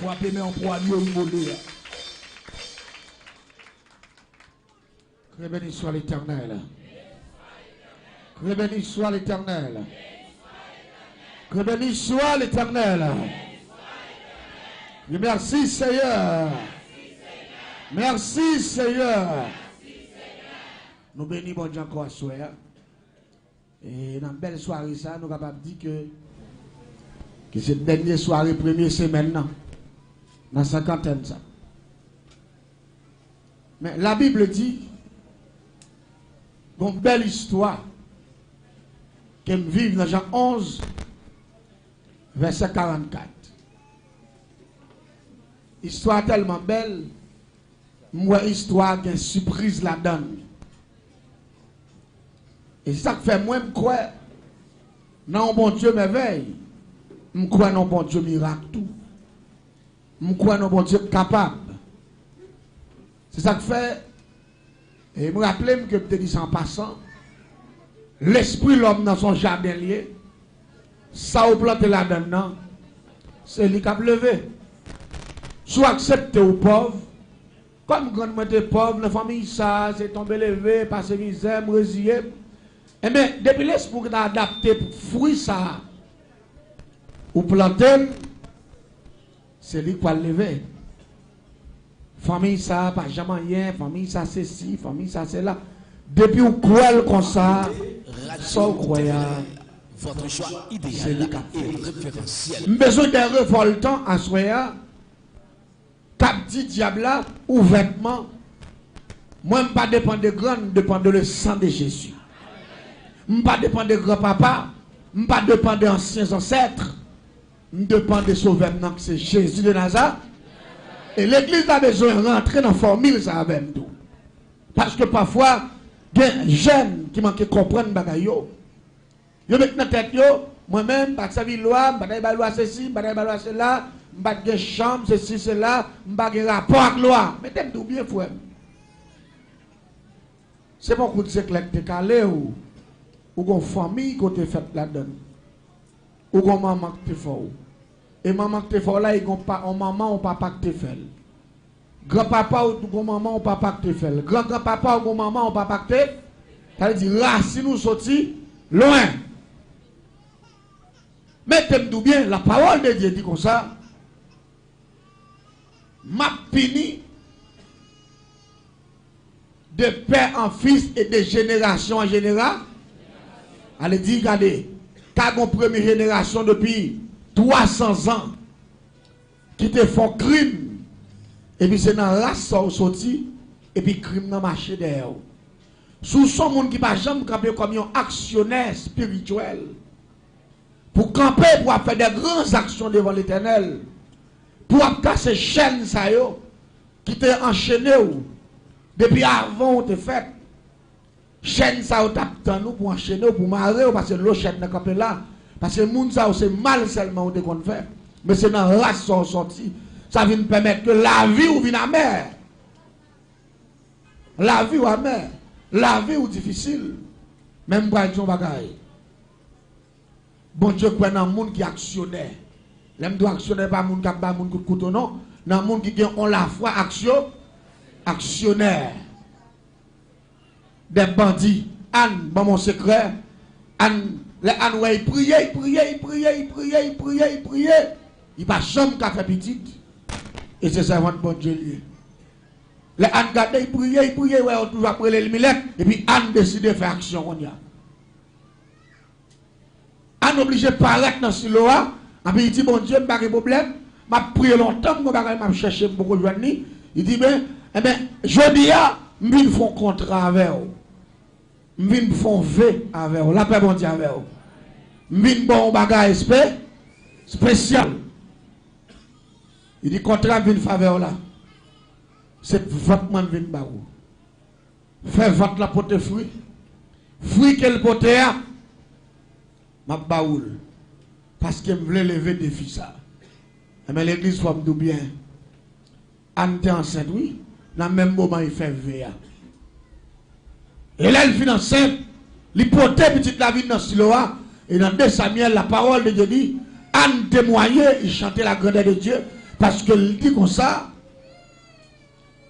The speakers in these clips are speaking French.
frapper, mais on pourra mieux voler. Que béni soit l'Éternel. Que béni soit l'Éternel. Que béni soit l'Éternel. Merci Seigneur. Merci Seigneur. Nous bénissons bon Dieu encore à soir. Et dans une belle soirée, ça, nous sommes capables de dire que cette dernière soirée, première semaine, dans la cinquantaine. Ça. Mais la Bible dit, une belle histoire, qu'elle vive dans Jean 11, verset 44. Histoire tellement belle, moi, histoire qui est surprise la donne. Et ça fait moi, je crois, non, bon Dieu merveille. Je crois, non, bon Dieu miracle tout. Je crois, non, bon Dieu capable. C'est ça que fait. Et je me rappelle que je dis en passant, l'esprit l'homme dans son jardin lié, ça au planté là-dedans, c'est lui qui a levé. Soit accepté ou pauvre, comme quand on était pauvre, la famille, ça, c'est tombé levé, passé misère, résilié. Eh bien, depuis l'esprit qui a adapté pour fruit ça, ou planter, c'est lui qui a levé. Famille ça, pas jamais rien, famille ça c'est ci, famille ça c'est là. Depuis où croit comme ça, sans croyant, votre choix idéal et référentiel. Besoin d'un révoltant à soya, cap dit diable ouvertement. Moi, je ne dépend pas de grand, je dépend de le sang de Jésus. Je ne dépend pas de grand-papa, je ne dépend pas d'anciens ancêtres, je dépend de sauvement que c'est Jésus de Nazareth. Et l'église a besoin de rentrer dans la formule ça avec nous. Parce que parfois, il y a des jeunes qui manquent de comprendre les choses. Ils mettent dans la tête, moi-même, je ne sais pas si loi, je ne sais pas loi ceci, je ne sais pas loi cela, je ne sais pas chambre, ceci, cela, je ne sais pas rapport avec la loi. Mettez-vous bien, frère. C'est pas que c'est que tu es calé ou une famille qui est faite là-dedans. Ou une maman qui est faite. Et maman qui est faite là, il n'y a pas maman ou papa qui est fait. Grand-papa ou maman ou papa qui est fait. Grand-grand-papa ou maman ou papa qui est fait. Ça veut dire, là, si nous sortons loin. Mettez-vous bien, la parole de Dieu dit comme ça. M'a puni de père en fils et de génération en génération. Allez dire, regardez, car une première génération depuis 300 ans qui te font crime, et puis c'est dans la race ça sorti, et puis crime dans le marché derrière. Sous son monde qui va jamais camper comme un actionnaire spirituel, pour camper, pour faire des grandes actions devant l'Éternel, pour casser chaînes ça yo, qui t'est enchaîné depuis avant te fait. Chaîne ça tape nous pour enchaîner pour marrer parce que l'eau chaîne n'a campé là parce que moun ça c'est mal seulement on qu'on fait mais c'est dans race sont sorti ça vient permettre que la vie ou vient amère la vie ou amère la vie ou difficile même pas un bagaille bon Dieu quoi dans monde qui actionnaire l'aime doit actionnaire pas monde qui pas monde coup de couteau non dans monde qui ont la foi actionnaire des bandits. Anne, dans mon secret, Anne, les Anne, ouais, il priait. Il va jamais qu'à faire petite. Et c'est ça, bon Dieu. Les Anne, regardez, il priait, ouais, on toujours après les millet. Et puis Anne décide de faire action. Anne obligé de paraître dans ce lot. Et puis il dit, bon Dieu, pas de problème. Je prié longtemps, je vais chercher beaucoup de journée. Il dit, eh bien, je dis, je vais faire un contrat avec vous. Je vais faire un V avec vous. La paix bon Dieu avec vous. Je vais faire un bagage spécial. Il dit, contrat vient faveur là. C'est votre man vient par vous. Fait votre la pote fruit. Fruit qu'elle pote a, ma baoul. Parce que je voulais lever des filles ça. Mais l'église faut me bien. Anne était enceinte, oui. Dans le même moment, il fait VA. Et là, il finit enceinte. Il porte petite la vie dans ce et dans 2 Samuel, la parole de Dieu dit Anne témoignait, il chantait la grandeur de Dieu. Parce que il dit comme ça,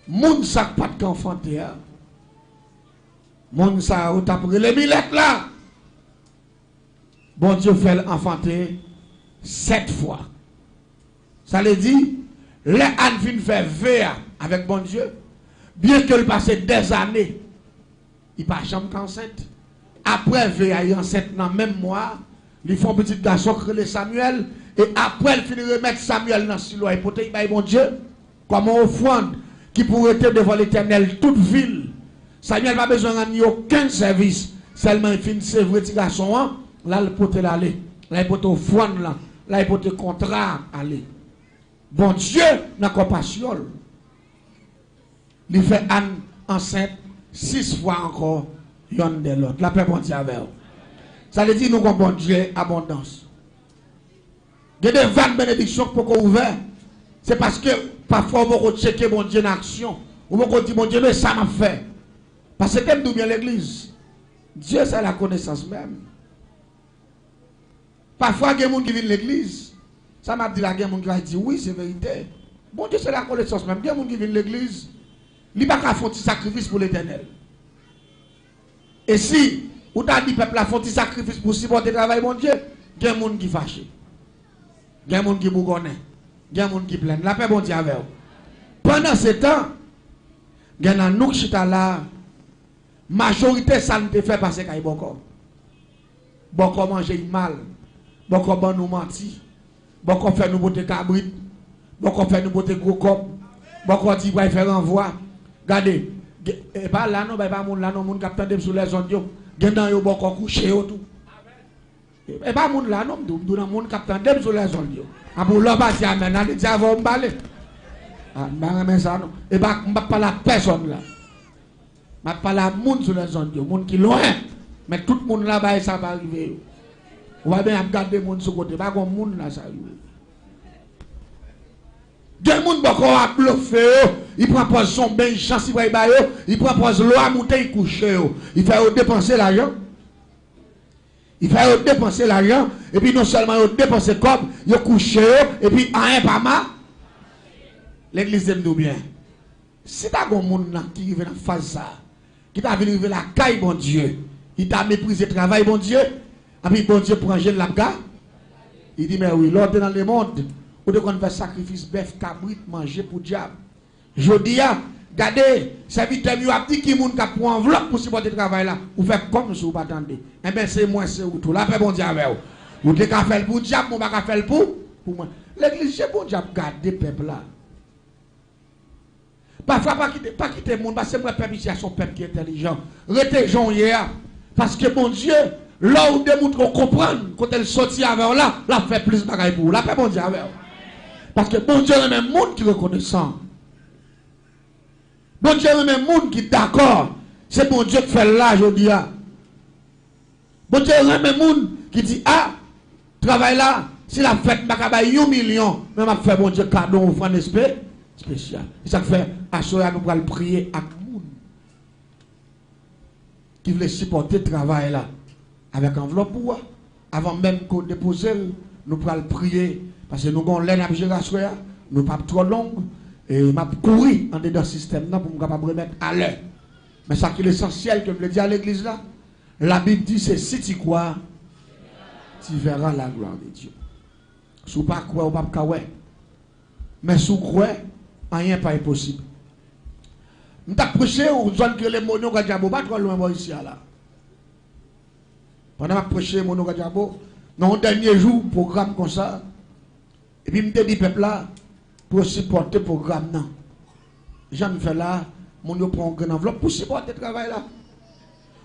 moun sa pas d'enfanté, moun sa ou t'a pris les millettes là. Bon Dieu fait l'enfanter 7 fois. Ça veut dire, les Anne fin fait VA avec bon Dieu, bien qu'elle passe des années, il pas chambre enceinte. Après VA, il enceinte dans le même mois, ils font petit garçon créé Samuel, et après, il finit de remettre Samuel dans le silo, et pour te bon Dieu, comme on offrande qui pourrait être devant l'Éternel toute ville. Samuel n'a pas besoin de aucun service, seulement il finit ce petit garçon, là, il peut aller, là, il peut offrande, là, il peut contrat aller. Bon Dieu n'a compassion. Il fait Anne enceinte 6 fois encore, yon de l'autre. La paix bon Dieu avec vous. Ça veut dire nous avons bon Dieu abondance. Il y a des 20 bénédictions pour qu'on ouvre. C'est parce que parfois on va checker bon Dieu en action. On va dire bon Dieu, mais ça m'a fait. Parce que nous bien l'église. Dieu c'est la connaissance même. Parfois il y a des gens qui viennent l'église. Ça m'a dit la guerre, mon gars dit oui, c'est vérité. Bon Dieu, c'est la connaissance même. Il y a des gens qui viennent l'église, il n'y a pas qu'à faire un sacrifice pour l'éternel. Et si, ou t'as dit, peuple, a fait un sacrifice pour supporter le travail, mon Dieu, il y a des gens qui fâchent. Il y a des gens qui bougonnent. Il y a des gens qui plaignent. La paix, bon Dieu, avec vous. Pendant ce temps, il y a nous qui sommes là, majorité, ça ne te fait passer qu'à beaucoup. Beaucoup manger mal. Beaucoup nous mentir. Beaucoup fait nous botter cabrit, beaucoup fait nous botter gros cop, beaucoup dit va faire renvoi. Regardez, et pas là non, pas moun là non, moun capteur de sur les zones yo, gen dans yo beaucoup couché tout. Et pas moun là non, nous dans moun capteur de sur les zones yo. A pour là pas dire maintenant, dit avant m'baler. Ah, mais ça non. Et pas pas la personne là. M'a pas la moun sur les zones yo, moun qui loin. Mais tout le monde là-bas ça va arriver. On va bien regarder les gens sur côté, pas comme les gens là, ça. Des gens qui ont bluffé, ils prennent position bien chance, ils prennent position l'eau à monter, ils couchent. Ils font dépenser l'argent. Ils font dépenser l'argent, et puis non seulement ils dépensent comme, ils couchent, et puis rien pas mal. L'église aime nous bien. Si tu as des gens qui vivent dans phase ça, qui t'a venu vivre la caille, bon Dieu, il t'a méprisé le travail, bon Dieu. Et puis bon Dieu prend jeune l'abga. Il dit mais oui, l'ordre dans le monde, où de qu'on fait sacrifice bœuf cabrit manger pour diable. Je dis regardez, serviteur lui a dit qui moun ka pour enveloppe pour supporter le travail là, ou fait comme si vous pas attendez. Eh bien c'est moi c'est ou tout. Là fait bon Dieu avec vous. Ou te ka faire pour diable, mon pas faire pour moi. L'église c'est bon diable garder peuple là. Parfois pas quitter monde parce que moi peuple ici son peuple qui est intelligent. Rete Jean hier parce que mon Dieu là où des gens comprennent, quand elle sortit avec là, là fait plus de bagaille pour vous. Là, fait bon Dieu avec vous. Parce que bon Dieu, il y a même monde qui est reconnaissant. Bon Dieu, il y a même monde qui est d'accord. C'est bon Dieu qui fait là, je dis. Bon Dieu, il y a même monde qui dit, ah, travail là, si la fête, je vais 1 million, mais je vais faire bon Dieu cadeau, offrande spécial. Et ça fait, à ce moment nous allons prier à monde qui veut supporter le travail là. Avec enveloppe pour avant même qu'on dépose, nous pourrons prier parce que nous avons l'aide à gérer, nous pas trop long et m'a courir en dedans système là pour nous capable remettre à l'heure. Mais ça qui est l'essentiel que je veux dire à l'église là, la Bible dit c'est si tu crois, tu verras la gloire de Dieu. Si tu pas croire ou pas croire, mais si tu crois, rien pas impossible. Nous avons prêché aux zones que les monos Gadjabo pas trop loin ici là. Pendant que je prêchais mon Gadjabo, dans le dernier jour, programme comme ça, et puis je me dis, peuple là, pour supporter le programme, non. J'en fais là, mon yo prend une enveloppe pour supporter le travail là.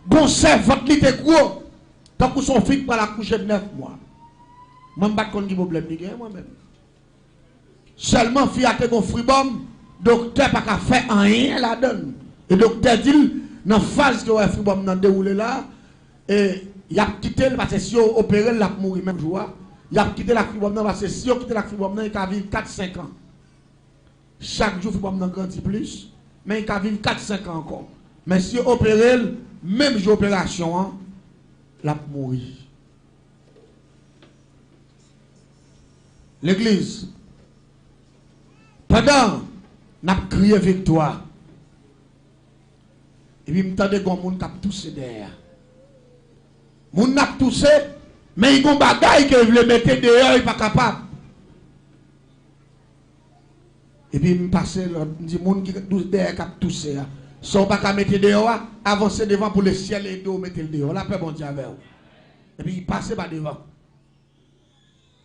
Bon, c'est votre lit est gros, tant que son fils pour la coucher de 9 mois. Moi, je ne sais pas de problème, moi-même. Seulement, fille a été mon fribom, docteur n'a pas fait rien là-dedans. Et docteur dit, dans la phase que le fribom n'a déroulé là, et il a quitté parce que si on opère, il a mourir même jour. Il a quitté la fribom parce que si on quitte la fribom, il a vivre 4-5 ans. Chaque jour, fribom grandit plus, mais il a vivre 4-5 ans encore. Mais si on opère, même jour opération, il a mourir. Pendant, n'a crié victoire. Et puis, m'tendez qu'on moun k'ap toussé derrière. Moun n'a toussé, mais il y a un bagay que veut mettre dehors, il n'est pas capable. Et puis, me passe, me dit, moun qui derrière k'ap toussé, son pas qu'à mettre dehors, avancer devant pour le ciel et d'eau, mettre le dehors. La paix, bon Dieu, avec vous. Et puis, il passe par devant.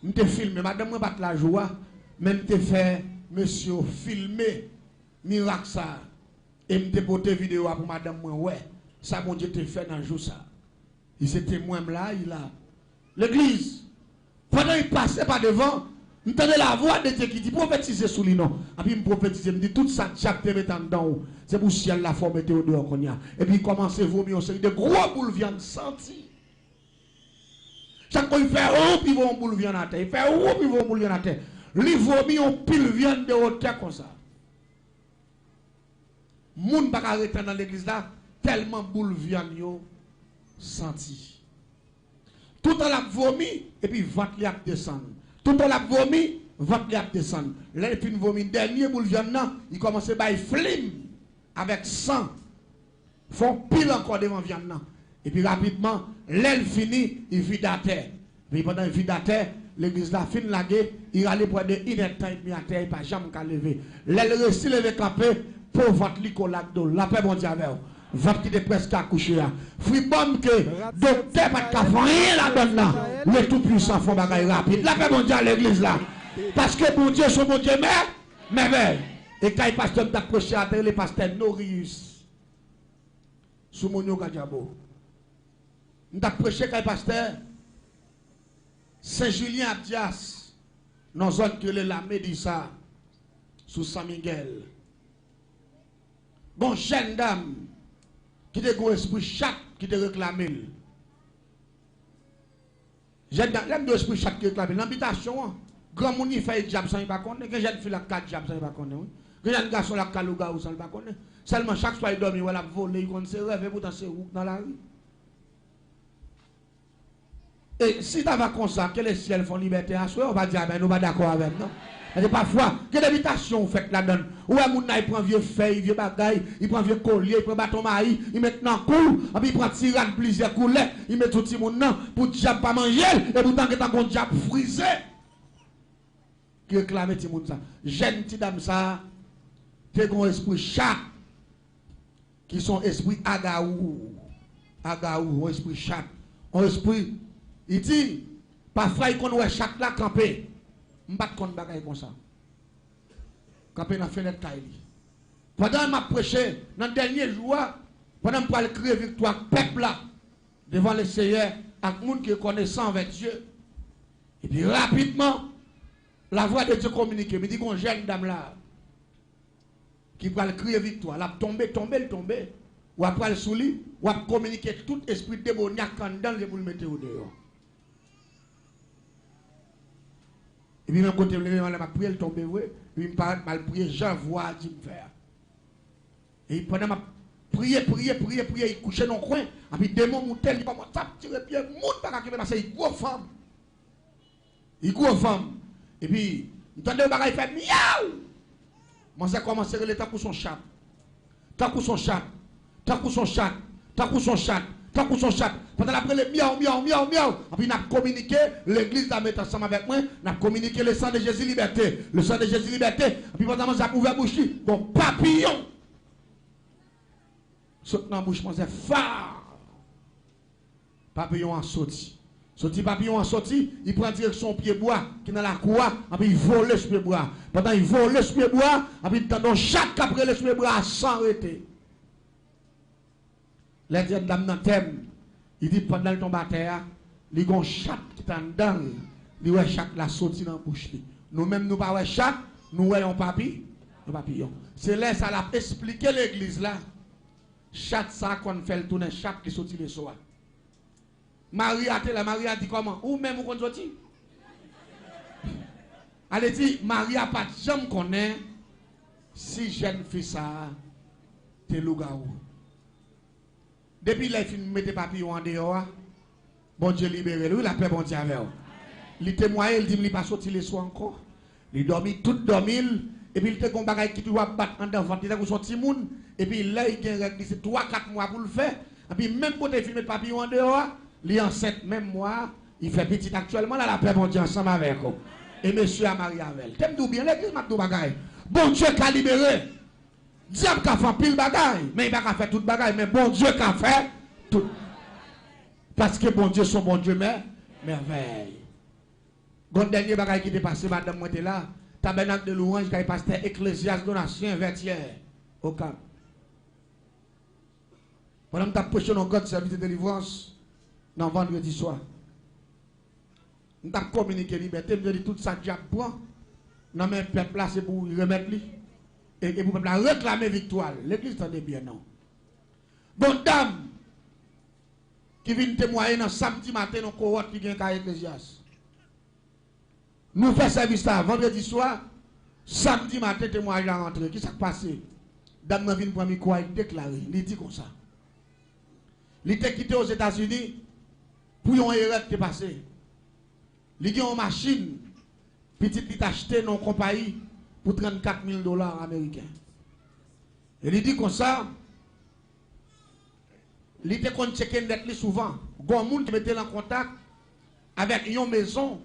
Je te filmé, madame, je bat la joie, même te fait, monsieur, filmer, miracle ça. Et je te porté vidéo pour madame, ouais, ça, mon Dieu, te fait dans le jour ça. Il s'est témoin là, il a. L'église, pendant qu'il passait par devant, j'entendais la voix de Dieu qui dit prophétiser sous lui, non. Et puis, il me prophétise, il me dit tout ça, chaque mettant dedans, c'est pour ciel la forme était au dehors qu'on y a. Et puis, il commence à vomir, c'est de gros boules viande senties. Chaque fois, il fait oh, puis il va en boule viande à terre. Il fait oh, puis il va en boule viande à terre. Il vomit en pile viande de hauteur comme ça. Moun pas arrêter dans l'église là, tellement boule viande yo senti. Tout en la vomi, et puis ventre li a descendre. Tout en la vomi, ventre li a descendre. Là, il finit vomi, dernier boule viande, il commence à bailler flim avec sang. Font pile encore devant viande. Et puis rapidement, l'aile finit, il vide à terre. Puis pendant qu'il vide à terre, l'église là fin lagué, il allait pour de 1 heure temps et demi à terre, il pas jamais qu'à lever. L'aile réussit lever campé pour votre licolac d'eau. La paix bon Dieu avec vous. Votre qui est presque à coucher là. Fribom que docteur pas de rien là-dedans là. Le tout puissant font bagaille rapide. La paix bon Dieu à l'église là. Parce que bon Dieu son bon Dieu mais et quand il pasteur t'approcher à terre, le pasteur Norius. Sous mon yo Gadiabo. Nous avons prêché quand le pasteur Saint-Julien Abdias, dans la zone que la Médissa, sous San Miguel. Bon, jeune dame, qui te go esprit chaque qui te réclame. Jeune dame, l'aime de esprit chaque qui réclame. L'habitation, grand monde il fait diable sans il pas connaître. Que jeune fille la 4 diable sans il pas connaître. Que jeune garçon la kalouga ou sans il pas connaître. Seulement chaque soir il dormi, il a volé, il connaît ses rêves, pourtant c'est où dans la rue. Et si tu vas comme ça, que les ciels font liberté à soi, on va dire, mais nous pas d'accord avec nous. Et parfois, que l'habitation fait là-dedans. Où est-ce qu'il prend vieux feuilles, vieux bagailles, il prend vieux collier, il prend bâton maïs, il met dans le cou, et puis il prend tirane plusieurs couleurs, il met tout le monde là, pour diable pas manger, et pourtant que t'as un diable frisé. Qui réclame tout le monde ça. Jeune petite dame ça, t'es un esprit chat, qui sont esprit agaou, un esprit chat, un esprit. Il dit, parfois il connaît chaque là camper. Je ne sais pas bagaille comme ça. Camper dans la fenêtre Kaili. Pendant que je prêché, dans le dernier jour, pendant que je crier victoire, peuple là, devant le Seigneur, avec les gens qui connaissent avec Dieu. Et puis rapidement, la voix de Dieu communique. Il dit qu'on jeune dame là, qui va crier victoire, elle a tombé. Ou après le souli, ou après communiquer tout esprit démoniaque en dedans, je vous le mettez au dehors. Et puis, même côté, je m'a prié, il tombe, oui. Puis, il m'a prié, j'en vois, dit me faire. Et pendant m'a prié, il couchait dans le coin. Et puis, démon montait, il va me tirer pied, monte pas qu'il parce qu'il gros femme. Et puis, il entendait le bagage, il fait miaou. Moi, ça commence à aller, tant pour son chat. Pendant l'après le miaou. Et puis, on a communiqué, l'église a mis ensemble avec moi, on a communiqué le sang de Jésus liberté. Le sang de Jésus liberté. Et puis, pendant que j'ai ouvert bouche, bon papillon. Saute dans la bouche, c'est phare. Papillon a sorti. Papillon a sorti, il prend direction au pied bois, qui est dans la cour, et puis il vole ce pied bois. Pendant qu'il vole ce pied bois, et puis dans chaque après le pied bois, sans arrêter. Les dame dans thème, il dit pendant le tombe à terre, il y a un chat qui est en dedans, il y a un chat qui a sorti dans la bouche. Nous-mêmes, nous ne voyons pas chat, nous voyons papillon. C'est là ça l'a expliqué l'église là. Chat ça qu'on fait le tourner, chat qui sortit le soir. Marie a dit comment? Ou même où qu'on sortit? Elle dit, Marie a pas de jambe qu'on est, si jeune fille ça, t'es loup-garou. Depuis là, il mette papillon en dehors. Bon Dieu libéré lui, la paix bon Dieu avec vous. Il témoigne, il dit, il n'est pas sorti les soirs encore. Il dormit, tout dormi, et puis il te gon bagay qui doit battre en devant, il est son petit monde, et puis là il gagne c'est 3-4 mois pour le faire, et puis même quand il filme papillon en dehors, il est enceinte même mois, il fait petit actuellement là la paix bon Dieu ensemble avec vous. Et monsieur a marié avec elle. T'aimes tout bien l'église m'a tout bagay. Bon Dieu qu'a libéré. Diable qu'a fait pile bagay, mais il va pas faire toute bagay, mais bon Dieu qu'a fait tout. Parce que bon Dieu son bon Dieu merveille. Bon dernier bagay qui est passé madame moi était là. Tabernacle de louange qui est pasteur Ecclésiaste donation vertière au Cap. Pendant que tu as prêché dans God service de délivrance dans vendredi soir. Nous avons communiqué liberté, nous avons dit tout ça que prend dans mes peuple là c'est pour remettre lui et pour peuple réclamer victoire. L'église tendait bien non. Bon dame qui vient témoigner dans samedi matin dans cohorte qui vient à Ecclésiaste. Nous faisons service là vendredi soir, samedi matin, témoignage à rentrer. Qu'est-ce qui s'est passé? Dame vient pour me quoi déclarer. Il dit comme ça. Il était quitté aux États-Unis pour une erreur qui est passée. Il a une machine, petite qui acheté dans une compagnie pour $34,000 américains. Et il dit comme ça, il était qu'on checker d'être souvent. Il y a des gens qui mettaient en contact avec une maison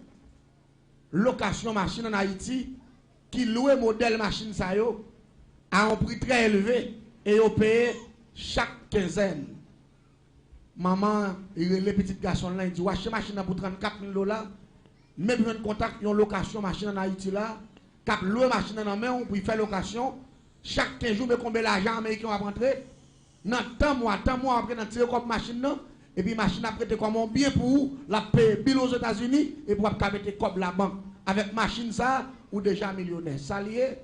location machine en Haïti qui loue modèle machine ça yo à un prix très élevé et yo paye chaque quinzaine. Maman, il les petits garçons là, il dit acheter machine pour $34,000. Même un contact une location machine en Haïti là, cap louer machine en main pour faire location chaque 15 jours mais combien l'argent américain va rentrer dans tant mois après dans tirer comme machine non. Et puis machine a prêté comme un bien pour la payer bill aux États-Unis et pour mettre comme la banque. Avec machine ça, ou déjà millionnaire. Ça lié,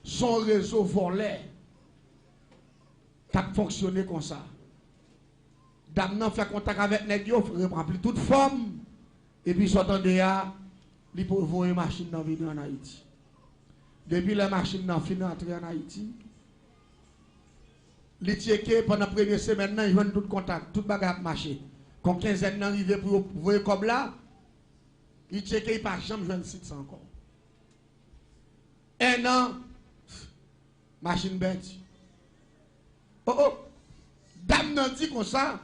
son réseau volé, qui a fonctionné comme ça. Dame nan fait contact avec les gens, remplit toute forme, et puis sortant de là, il peut voir une machine dans venir en Haïti. Depuis la machine n'a fini d'entrer en Haïti, les checké pendant la première semaine, ils ont tout contact, tout bagage marché. Quand 15 ans arrivé pour voir comme là, ils checké pas jamais jouer site encore. Un an, machine bête. Oh, dame n'a dit comme ça,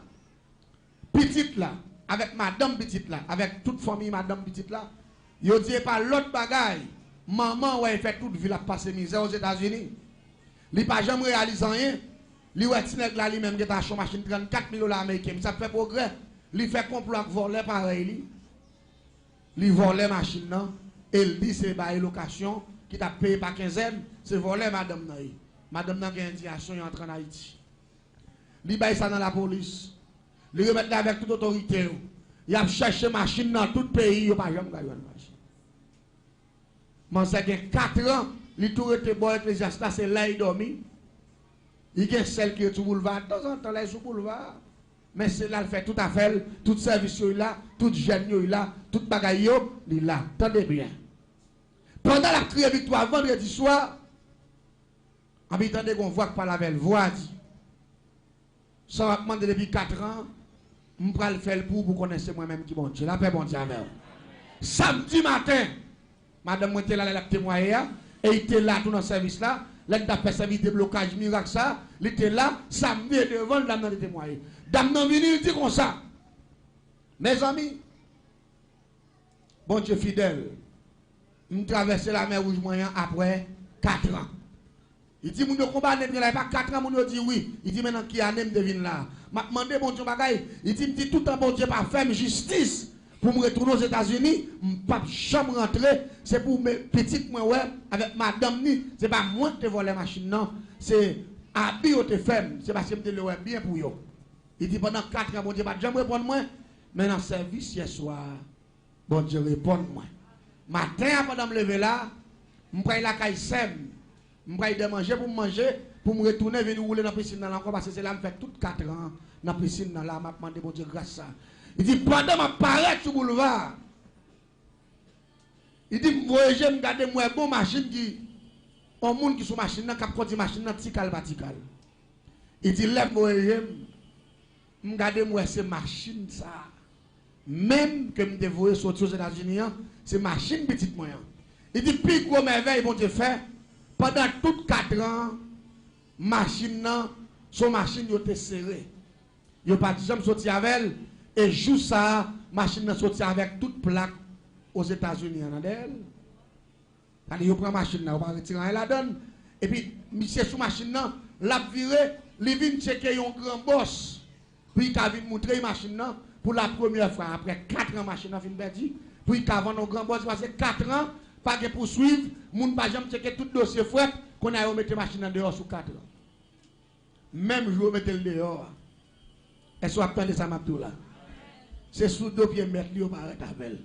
petite là, avec madame petite là, avec toute famille madame petite là, ils dit pas l'autre bagaille. Maman ouais fait toute ville à passer misère aux États-Unis. Il pas jamais réalisé rien. Li wè ti nèg la li même qui t'a acheté machine $34,000 américains, ça fait progrès. Li fait complot voler pareil li voler machine nan et il dit c'est bail location qui t'a payé par quinzaine, c'est voler madame nan. Madame nan gen indication y entre en Haïti. Li bail ça dans la police. Li remettre là avec toute autorité. Il a cherché machine dans tout pays, yo pas jamais gagné machine. Man ça gen 4 ans, li tout était bon Ecclésiaste c'est là il dormi. Il y a celle qui est sur le boulevard, de temps en temps, là, sur le boulevard. Mais c'est là, elle fait tout à fait, tout service là, tout jeune là, tout bagaille il là. Attendez bien. Pendant la criée victoire, vendredi soir, en attendez qu'on voit que par la belle voix dit. Ça va demander depuis 4 ans, je vais le faire pour connaître moi-même qui bon Dieu. La paix bon Dieu avec. Samedi matin, madame était là, elle a témoigné, et il était là tout dans le service là. Là, il a fait service de blocage miracle ça. Il était là, samedi devant, le dame n'a témoigné. Dame n'a venu, il dit comme ça. Mes amis, bon Dieu fidèle, nous traversons la mer Rouge moyen après 4 ans. Il dit, mon combat n'est pas 4 ans, mon dit oui. Il dit, maintenant, qui a même devine là. M'a demandé, bon Dieu, bagaille. Il dit, tout un bon Dieu pas faire justice. Pour me retourner aux États-Unis, je ne peux pas jamais rentrer. C'est pour mes petites moi ouais, avec madame ni. Ce n'est pas moi qui te vole la machine, non. C'est habit ou te femme. C'est parce que je te le bien pour eux. Il dit pendant 4 ans, bon Dieu, pas jamais répondre moi. Mais dans le service hier soir, bon Dieu répond moi. Matin, pendant me lever là, je prends la caille sème. Je prends de manger pour manger, pour me retourner, venir rouler dans la piscine encore parce que c'est là que je fais toutes 4 ans dans la piscine là, je demande bon Dieu grâce à ça. Il dit, pendant que je parais sur le boulevard, il dit, voyez, je regarde moi bon machine qui, un monde qui sont machine, qui a conduit machine, tikal batikal. Il dit, lève voyez, je regarde moi ces machines ça. Même que je devrais sortir aux États-Unis, c'est machine petite moyen. Il dit, puis gros merveille, bon Dieu fait, Pendant toutes 4 ans, machine nan, son machine yo te serré. Yo pas jamais sorti avec elle et jour ça, machine nan sorti avec toute plaque aux États-Unis en elle. Quand yo prend machine nan, on va retirer la donne et puis monsieur sous machine nan, l'a viré, li vinn checker un grand boss. Puis il a vinn montrer machine nan pour la première fois après 4 ans machine nan fin perdu. Puis il a vendu un grand boss parce que 4 ans pas de poursuivre, moun pas jamais checker tout dossier fouet qu'on a mettre machine nan dehors sous 4 ans. Même jour mettre le dehors. Est-ce que vous attendez ça m'a là? C'est sous 2 pieds mettre li paraît avec.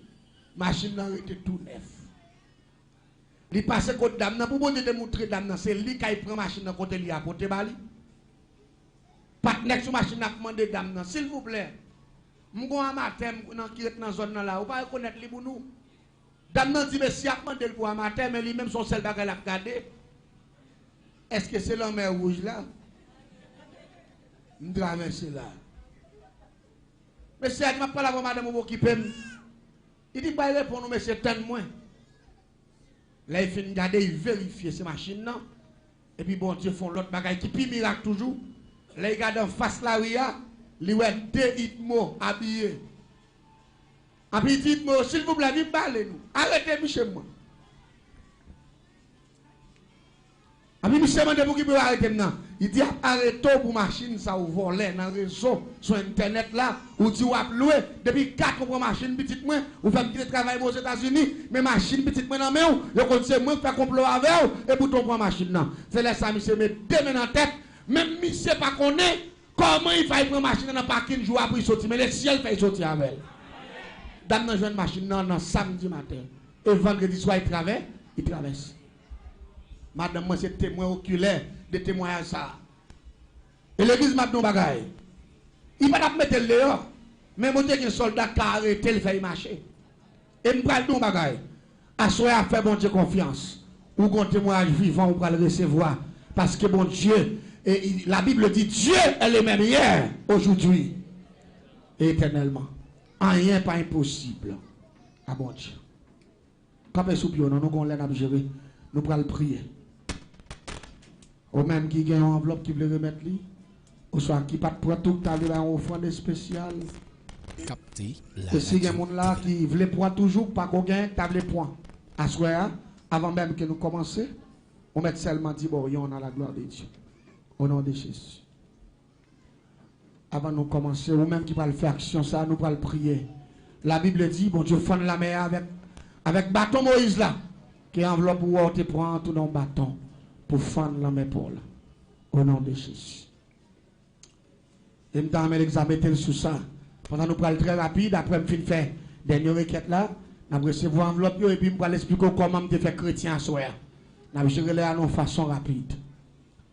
Machine nan était tout neuf. Li passe côté dame nan pour bon te montrer dame nan c'est lui qui prend machine nan côté li a porter bali. Pas nek sur machine n'a demandé dame nan s'il vous plaît. M'gon amateur nan qui est dans zone nan là, ou pas reconnaître li pour nous. Dame nan dit mais si a demandé pour amateur mais lui même son seul bagage l'a regarder. Est-ce que c'est l'homme rouge là? M'traverser là. Monsieur, je ne parle pas madame qui peut. Il dit pas répondre mais c'est tant moins. Là il fait regarder, il vérifie ces machines là. Et puis bon Dieu font l'autre bagaille qui puis miracle toujours. Là il regarde en face la ria, il voit 2 Hitmo habillés. Et puis il dit Hitmo, s'il vous plaît, viens parler nous. Arrêtez chez moi. Et puis monsieur m'a pour qui peut arrêter maintenant. Il dit arrêtez pour machine ça ou voler dans le réseau sur internet là ou dit ou louer depuis 4 pour machine petite moins ou faire quitter travail aux États-Unis mais machine petite moins dans main ou continue moi faire complot avec ou et pour ton prendre machine là c'est là ça monsieur met 2 mains en tête même monsieur pas connaît comment il va prendre machine dans parking jour après sortir mais le ciel fait sortir avec dame dans jeune machine dans samedi matin et vendredi soir il traverse madame moi c'est témoin oculaire de témoignage ça. Et l'église m'a dit bagaille. Il va pas mettre le dehors. Mais moi j'ai un soldat qui a arrêté le faire marcher. Et me pral don bagaille. Assoyer à faire bon Dieu confiance. Ou un témoignage vivant ou pour le recevoir parce que bon Dieu et la Bible dit Dieu est le même hier, aujourd'hui et éternellement. Rien pas impossible à bon Dieu. Comme sous pied nous on l'air à gérer, nous pral prier. Ou même qui gagne une enveloppe qui veut remettre lui, ou soit qui pas pour tout t'as une offrande spéciale. Capter la et si il y a des gens là qui veulent prendre toujours pas qu'on gagne, t'as les points. À ce moment avant même que nous commencions, on met seulement 10 borillons dans la gloire de Dieu. Au nom de Jésus. Avant de nous commencer, ou même qui va le faire action ça, nous va le prier. La Bible dit, bon Dieu fend la mer avec bâton Moïse là, qui enveloppe où on te prend tout dans le bâton. Pour fendre la main pour là. Au nom de Jésus. Et nous avons l'examen sur ça. Pendant nous parlons très rapide, après nous faire dernière requête là, nous avons recevoir l'enveloppe et puis nous allons expliquer comment nous fait chrétien à soi. Nous avons géré là de façon rapide.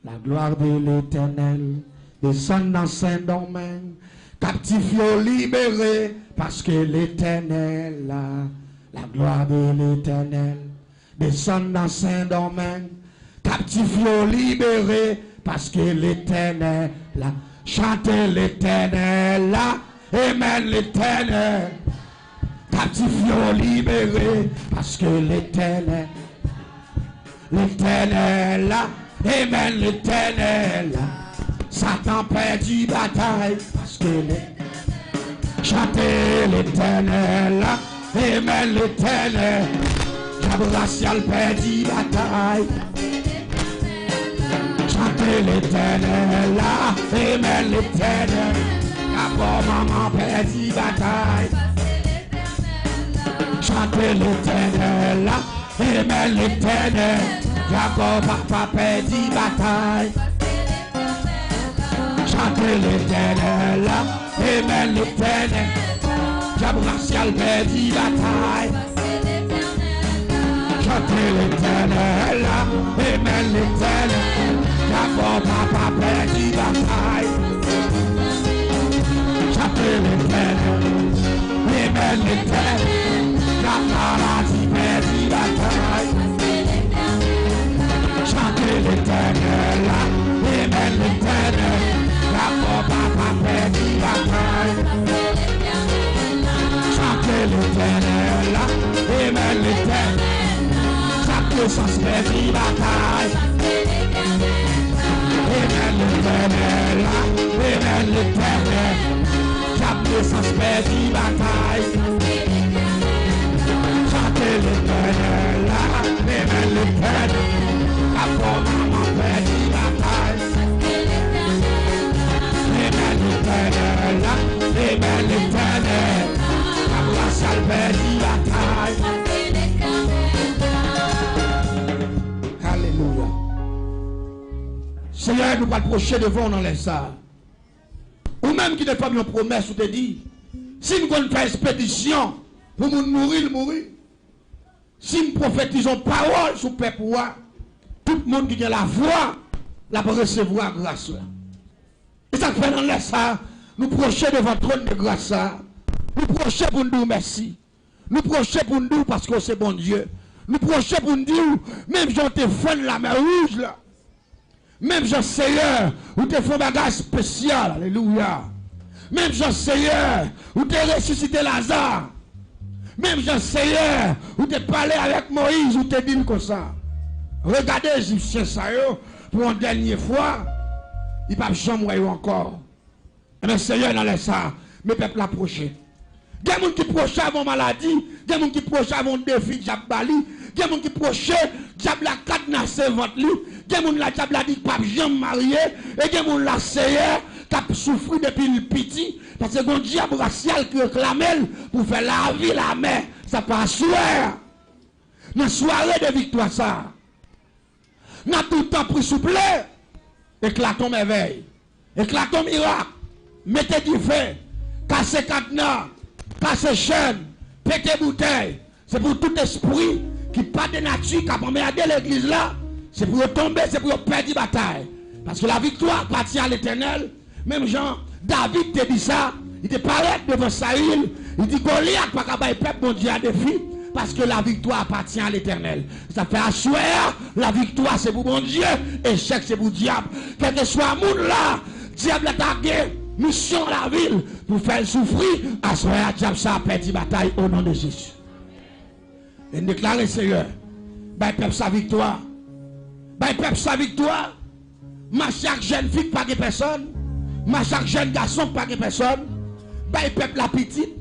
La gloire de l'Éternel descend dans saint domaine, captifs libérés parce que l'Éternel là. La gloire de l'Éternel descend dans saint domaine. Captifs libérés parce que l'Éternel là, chantez l'Éternel là, amen l'Éternel. Captifs libérés parce que l'Éternel là, amen l'Éternel là. Satan perdu bataille parce que chantez l'Éternel là, amen l'Éternel. Jabracial perdu bataille. Chantez l'Éternel là, amen l'Éternel. D'abord maman perdu bataille. Chantez l'Éternel là, amen l'Éternel. D'abord papa perdu bataille. Chantez l'Éternel là, amen l'Éternel. Jabracial perdu bataille. Chantez l'Éternel là, amen l'Éternel. D'abord papa perdu bataille. Chantez l'Éternel, amen l'Éternel. La maladie perdu bataille. Chantez l'Éternel là, amen l'Éternel. D'abord papa perdu bataille. Chantez l'Éternel là, amen l'Éternel. puissance perdue bataille. Amen l'éternel, amen l'éternel. La puissance perdue bataille. Chantez l'éternel, amen l'éternel. La forme perdue bataille. Amen l'éternel, amen l'éternel. La brassale perdue bataille. Alléluia. Seigneur, nous allons procher devant dans les salles. Ou même qui n'est pas une promesse, ou te dit, si nous allons faire expédition pour nous mourir, si nous prophétisons parole sur le peuple, tout le monde qui a la voix, la recevoir grâce. Et ça fait dans les salles, nous procher devant le trône de grâce. Nous procher pour nous dire merci. Nous procher pour nous dire parce que c'est bon Dieu. Nous procher pour nous dire, même si on te fait la mer rouge là. Même Jean-Seigneur, où tu fais un bagage spécial, alléluia. Même Jean-Seigneur, où tu ressuscité Lazare. Même Jean-Seigneur, où tu parlé avec Moïse, où tu dit comme ça. Regardez les Égyptiens, ça pour une dernière fois, ils ne peuvent jamais encore. Mais Seigneur, dans les ça, mes peuples approchés. Il y a des gens qui prochent avant maladie, il y a des gens qui prochent avant défi, diable bali, il y a des gens qui prochent, diable la cadenasse votre lit, il y a des gens qui diable dit pas jamais marié, et il y a des gens la seigneur qui a souffert depuis le petit, parce que le diable racial qui réclame pour faire la vie, la mer, ça passe soir. Dans la soirée de victoire, ça. Nous avons tout le temps pris souple, éclatons merveille, éclatons miracle, mettez du feu, cassez cadenas. Casser chaîne, péter bouteille, c'est pour tout esprit qui n'a pas de nature, qui a emmerdé l'église là, c'est pour tomber, c'est pour perdre la bataille. Parce que la victoire appartient à l'Éternel. Même Jean, David te dit ça, il te paraît devant Saül, il dit Goliath pas capable de peuple mon Dieu à défi, parce que la victoire appartient à l'Éternel. Ça fait asseoir, la victoire c'est pour mon Dieu, échec c'est pour le diable. Quel que soit le monde là, diable a tagué. Mission la ville pour faire souffrir, à ce moment-là, diable ça a perdu bataille au nom de Jésus. Et déclarer Seigneur, bah peuple sa victoire, bah peuple sa victoire, ma chaque jeune fille pas de personne, ma chaque jeune garçon pas de personne, bah peuple la petite,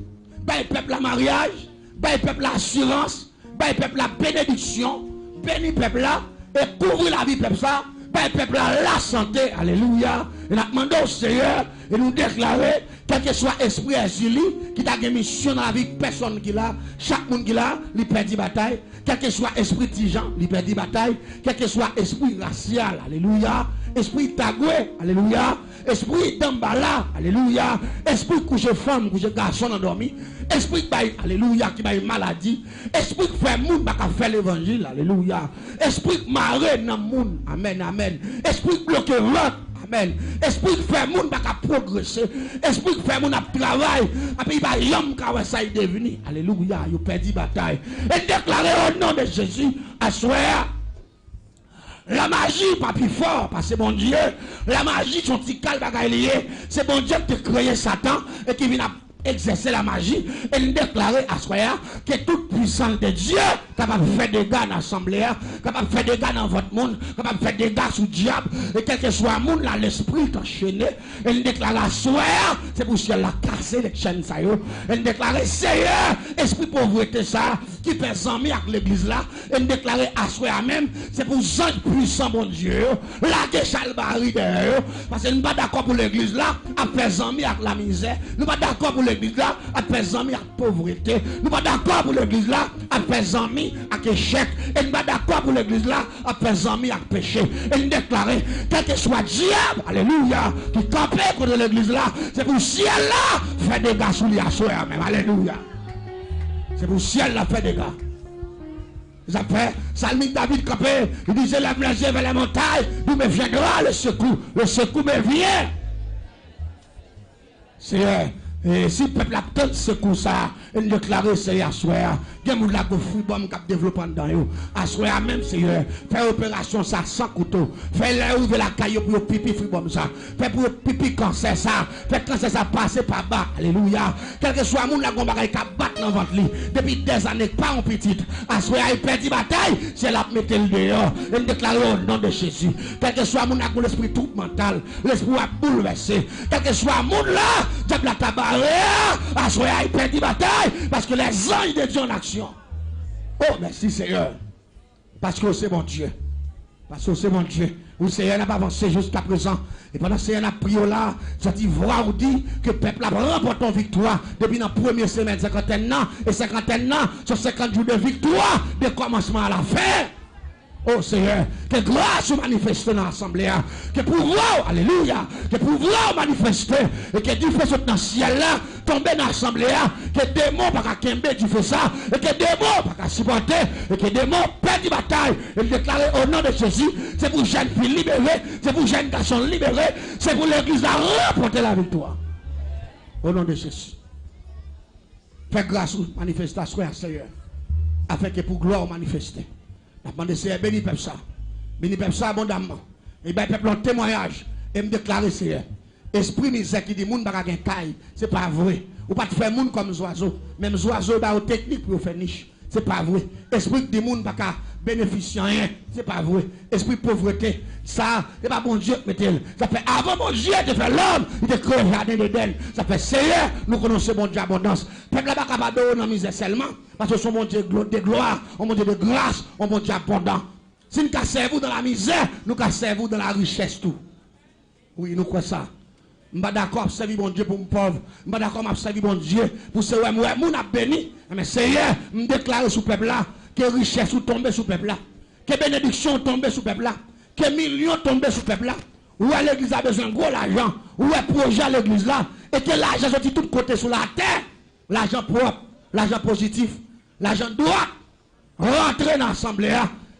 bah peuple la mariage, bah peuple la assurance, bah peuple la bénédiction, béni peuple là, et couvrir la vie peuple ça. Ben, peuple a la santé, alléluia. Et nous demandons au Seigneur et nous déclarer, quel que soit esprit exilé, qui a une mission dans la vie, personne qui l'a, chaque monde qui l'a, il perd la bataille. Quel que soit esprit tigeant, il perd la bataille. Quel que soit esprit racial, alléluia. Esprit tagoué, alléluia. Esprit d'ambala, alléluia. Esprit couche femme, couche garçon endormi. Esprit qui alléluia, qui a une maladie. Esprit qui fait monde, qui fait l'évangile, alléluia. Esprit qui marre dans le monde, amen, amen. Esprit qui bloque l'autre, amen. Esprit qui fait monde, qui progresser. Esprit qui fait monde, qui travaille. Après, il y a l'homme qui ça devenu, alléluia. Il a perdu la bataille. Et déclarer au nom de Jésus, à soir. La magie pas plus fort parce que bon Dieu, la magie son petit calme bagaille, c'est bon Dieu qui a créé Satan et qui vient exercer la magie et nous déclarer à soi que toute puissance de Dieu capable de faire des dégâts dans l'assemblée, capable de faire des dégâts dans votre monde, capable de faire des dégâts sous le diable et quel que soit le monde là l'esprit est enchaîné et nous déclarer à soi c'est pour ciel la casser les chaînes ça yo et nous déclarer Seigneur esprit pauvreté ça qui fait amis avec l'église là et nous déclarer à soi même c'est pour ange puissant bon Dieu la déchalbari derrière parce que nous pas d'accord pour l'église là à faire amis avec la misère nous pas d'accord pour l'église là à faire amis avec pauvreté nous pas d'accord pour l'église là à faire amis avec échec et nous pas d'accord pour l'église là à faire amis avec péché et nous déclarer quel que soit diable alléluia qui campait contre l'église là c'est pour ciel là faire des dégâts sous les assoirs même alléluia c'est pour ciel là faire des dégâts. Ça fait, Salmi David campé, il disait lève les yeux vers les montagnes, d'où me viendra le secours me vient. Seigneur, Et si le peuple a peut-être ce coup ça, il déclare c'est à soir. Il y a des gens qui ont bombe qui développé dans eux. À soir même, Seigneur, faire opération ça sans couteau. Faire là ouvrir la caillou pour pipi fribom ça. Faire pour pipi cancer ça. Faire cancer ça passer par bas. Alléluia. Quel que soit le monde la gomba qui battre dans ventre li. Depuis des années, pas en petite. À soir, il perd la bataille. C'est la mettre le dehors. Il déclare au nom de Jésus. Quel que soit le monde qui a l'esprit tout mental. L'esprit a bouleversé. Quel que soit le monde là, diable la tabac. À ce moment-là, il perd la bataille parce que les anges de Dieu en action. Oh, merci Seigneur. Parce que c'est mon Dieu. Parce que c'est mon Dieu. Où le Seigneur n'a pas avancé jusqu'à présent. Et pendant que le Seigneur a prié là, ça dit voir ou dit que le peuple a remporté une victoire depuis la première semaine, 50 ans. Et 50 ans, sur 50 jours de victoire, de commencement à la fin. Oh Seigneur, que grâce vous manifestez dans l'assemblée, que pouvoir, alléluia, que pouvoir manifester, et que Dieu fait dans le ciel là, tomber dans l'assemblée, que des démons pas qu'à Kembe, Dieu fait ça, et que des démons pas qu'à supporter, et que des démons perdent la bataille, et déclarer au nom de Jésus, c'est pour jeunes filles libérées, c'est pour jeunes garçons libérés, c'est pour l'église à remporter la victoire. Au nom de Jésus. Fais grâce aux manifestations, Seigneur, afin que pour gloire manifester. Je demande Seigneur, bénis le peuple ça. Bénis le peuple ça abondamment. Et bien, le peuple en témoignage. Et me déclarer, Seigneur. Esprit misère qui dit, moun baka gen taille. C'est pas vrai. Ou pas te faire moun comme oiseaux. Même oiseaux, bah, aux techniques pour faire niche. C'est pas vrai. Esprit qui dit, moun baka bénéficier rien. C'est pas vrai. Esprit pauvreté. Ça, c'est pas bon Dieu qui mettez. Ça fait avant mon Dieu de faire l'homme. Il te crée le jardin d'Éden. Ça fait Seigneur, nous connaissons bon Dieu abondance. Peuple là, pas capable de dans misère seulement. Parce que son mon Dieu de gloire, un mon Dieu de grâce, un mon Dieu abondant. Si nous cassez-vous dans la misère, nous cassez-vous dans la richesse tout. Oui, nous croyons ça. Je ne suis pas d'accord pour servir mon Dieu pour mon pauvre. Je ne suis pas d'accord pour servir mon Dieu pour ce ouais, mon a béni. Mais Seigneur, je me déclare sur le peuple là, que richesse tombe sur le peuple là, que bénédiction tombe sur le peuple là, que millions tombent sur le peuple là. Où l'église a besoin de gros l'argent, où est projet à l'église là, et que l'argent sorti de tous côtés sur la terre, l'argent propre, l'argent positif, l'argent doit rentrer dans l'assemblée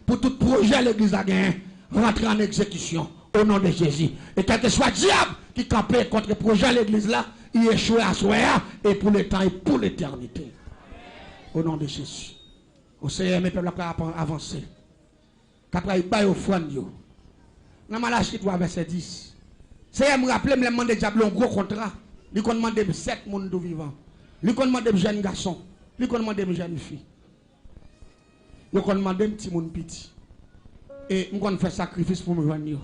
pour tout projet à l'église a gagné, rentrer en exécution au nom de Jésus. Et quel que soit le diable qui campait contre le projet à l'église là, il échoue à soi et pour le temps et pour l'éternité. Au nom de Jésus. Au Seigneur, mes peuples ont avancé. Qu'après, ils baillent au front. Dans Malachie 3, verset 10. Seigneur me rappelle, me demande diable un gros contrat. Il demande 7 mondes vivants. Il demande des jeunes garçons. Il demande des jeunes filles. Il demande des petits monde petit. Et je vais faire sacrifice pour me joindre.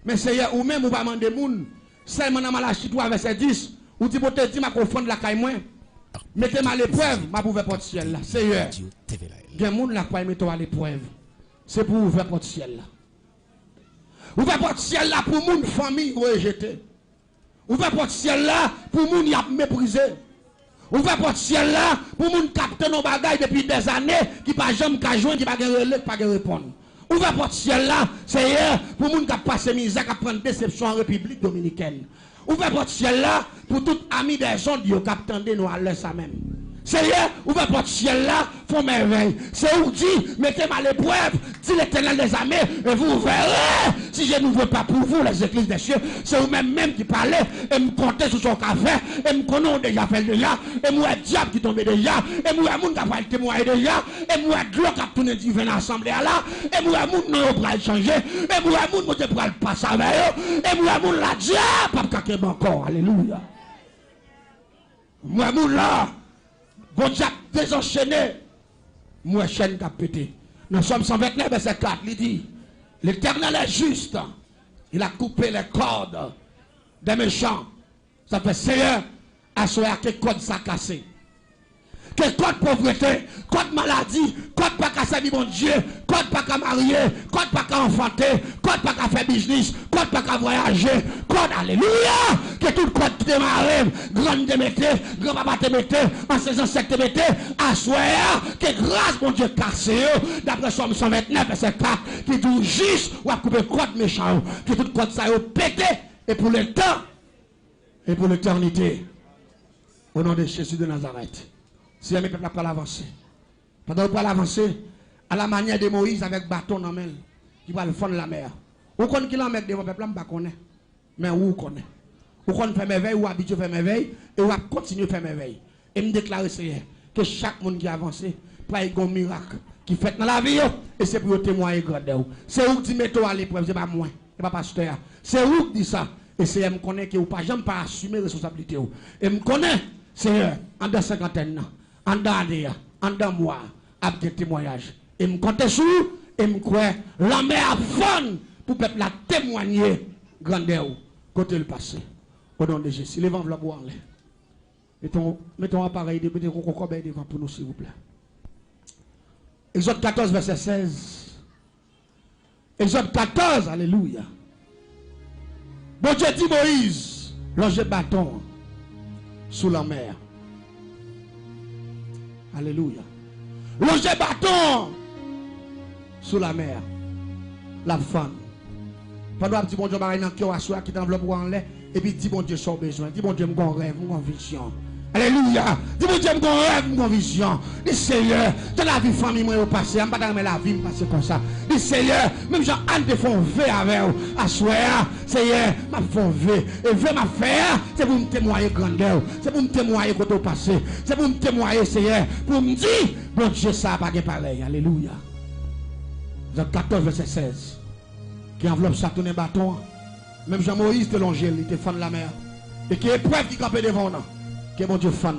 Mais Seigneur, ou même, vous ne pas demander moun. Seulement dans Malachie 3, verset 10. Ou tu peux te dire, je vais fondre la caille moins. Mettez-moi à l'épreuve, je vais ouvrir porte ciel là. Seigneur, il y a des gens qui vont mettre à l'épreuve. C'est pour ouvrir porte ciel là. Ouvrir porte ciel là pour moun famille rejetée. Ouvrir porte ciel là pour moun y a méprisé. Ouvrir porte ciel là pour moun capter nos bagages depuis des années qui pas jamais ka joindre, qui pas relais, pas répondre. Ouvrir porte ciel là, Seigneur, pour moun qui passe misère, qui prend déception en République dominicaine. Ouvrez votre ciel là pour tout ami des gens qui attendent nous à l'heure ça même. Seigneur, ouvrez votre ciel là, font merveille. C'est où dit, mettez-moi à l'épreuve, dit l'Éternel des armées, et vous verrez, si je ne veux pas pour vous les églises des cieux, c'est vous-même qui parlez, et me comptez sur son café, et me connaissez déjà fait déjà, et moi diable qui tombe déjà, et moi moun qui a fait témoigner déjà, et moi de l'eau qui a tourné du vin assemblée là, et moi moun non pour changer, et moi moun pour le passer avec eux, et moi moun la diable, pas qu'à encore, alléluia. Moi moun là, bon Dieu désenchaîné, moi chaîne qui a pété. Nous sommes 129 verset 4, il dit, l'Éternel est juste, il a coupé les cordes des méchants. Ça fait Seigneur, à ce que code ça cassé. Que code pauvreté, code maladie, code pas qu'à servir mon Dieu, code pas qu'à marier, code pas qu'à enfanter, code pas qu'à faire business, code pas qu'à voyager, code alléluia, que tout code qui démarre, grand te mettez, grand papa te mettez, ancien ancêtres te mettez, à soir, que grâce mon Dieu cassé, d'après Somme 129 verset 4, qui dit juste ou à couper code méchant, que tout code ça est pété, et pour le temps, et pour l'éternité, au nom de Jésus de Nazareth. Si mes peuples pas l'avancer. Pendant qu'on l'avancer, à la manière de Moïse avec bâton dans la main, qui va le fond de la mer. Où qu'on qui l'en met de mon peuple, je ne connais pas. Mais où connaît? Ou qu'on fait merveille, ou habitué faire merveille, et ou continuer à faire merveille. Et me déclarer, Seigneur, que chaque monde qui avance, pour y avoir un miracle qui fait dans la vie, et c'est pour témoigner grandeur. C'est où qui met à l'épreuve, c'est pas moi, c'est pas pasteur. C'est où qui dit ça. Et c'est me connaît que vous pas jamais pas assumer responsabilité. Et me connaît, Seigneur, en dans cinquantaine, en dans année, en dans mois, avec des témoignages. Et me compte sur, et me croit, la mer fond pour peuple la témoigner grandeur côté le passé. Au nom de Jésus, les enveloppes en l'air. Mettons appareil, mettons concombre devant pour nous, s'il vous plaît. Exode 14, verset 16. Exode 14, alléluia. Bon Dieu dit Moïse, longer bâton sous la mer. Alléluia. Longer bâton sous la mer. La femme. Pendant un petit bon Dieu, qui t'enveloppe en l'air. Et puis dis bon Dieu son besoin. Dis bon Dieu, mon rêve, mon vision. Alléluia. Dis bon Dieu, mon rêve, mon vision. Dis Seigneur, dans la vie famille, moi au passé, je ne vais pas la vie passer comme ça. Dis Seigneur, même Jean Anne te font V avec vous. À soir, Seigneur, m'a font V. Et V m'a fait, c'est pour me témoigner grandeur. C'est pour me témoigner côté au passé. C'est pour me témoigner, Seigneur, pour me dire, bon Dieu, ça n'a pas de pareil. Alléluia. Dans 14, verset 16. Qui enveloppe ça, tourne un bâton. Même Jean-Moïse te l'angèle, il était fan de la mer. Et qui est preuve qui campait devant nous. Que mon Dieu fan.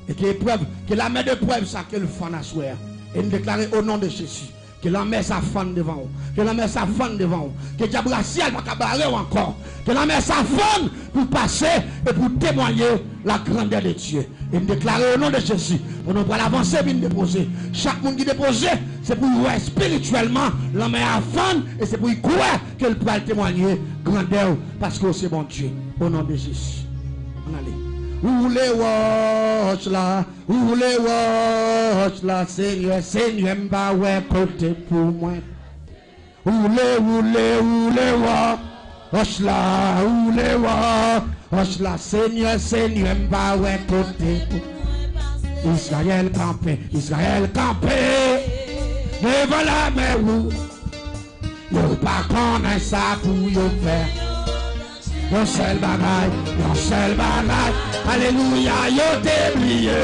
Et qui est preuve, que la mer de preuve, ça que le fan a souhait. Et nous déclarer au nom de Jésus. Que la mer sa fan devant vous. Que la mer sa fan devant vous. Que diable ciel va cabaret encore. Que la mer sa fan pour passer et pour témoigner la grandeur de Dieu. Et nous déclarer au nom de Jésus. On ne va l'avancer et déposer. Chaque monde qui dépose, c'est pour voir spirituellement la mer a fan. Et c'est pour y croire qu'elle peut témoigner grandeur. Parce que c'est bon Dieu. Au nom de Jésus. On allait. Où les watch là, où les watch là, Seigneur, Seigneur, m'a ouais côté pour moi. Où les watch là, où les watch là, Seigneur, Seigneur, m'a ouais côté pour Israël campé, devant la mer où, y'a pas qu'on a ça pour y'a faire. Yon seul bagaille, alléluia, yo t'oublié.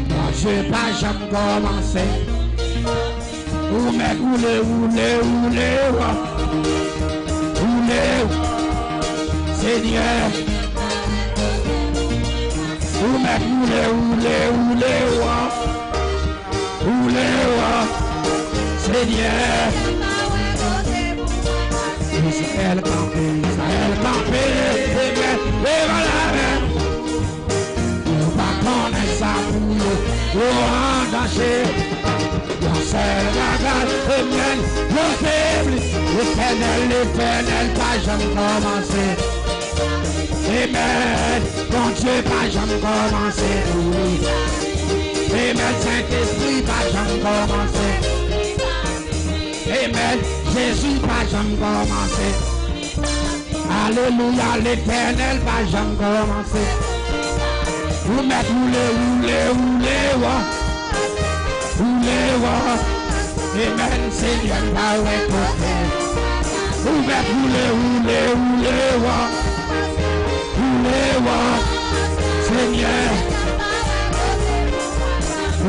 Moi je pas jamais commencé. Où Seigneur. Seigneur. Israël campé, devant la mer. Nous pas connaître ça pour nous, en danger. Yon seul bagage, l'éternel, pas jamais commencé. Amen, bon Dieu, pas jamais commencé. Amen, Saint-Esprit, pas jamais commencé. Amen, Jésus, pas jamais commencé. Alléluia, l'éternel, pas jamais commencé. Vous mettez Amen, Seigneur, pas récolté. Vous mettez Seigneur.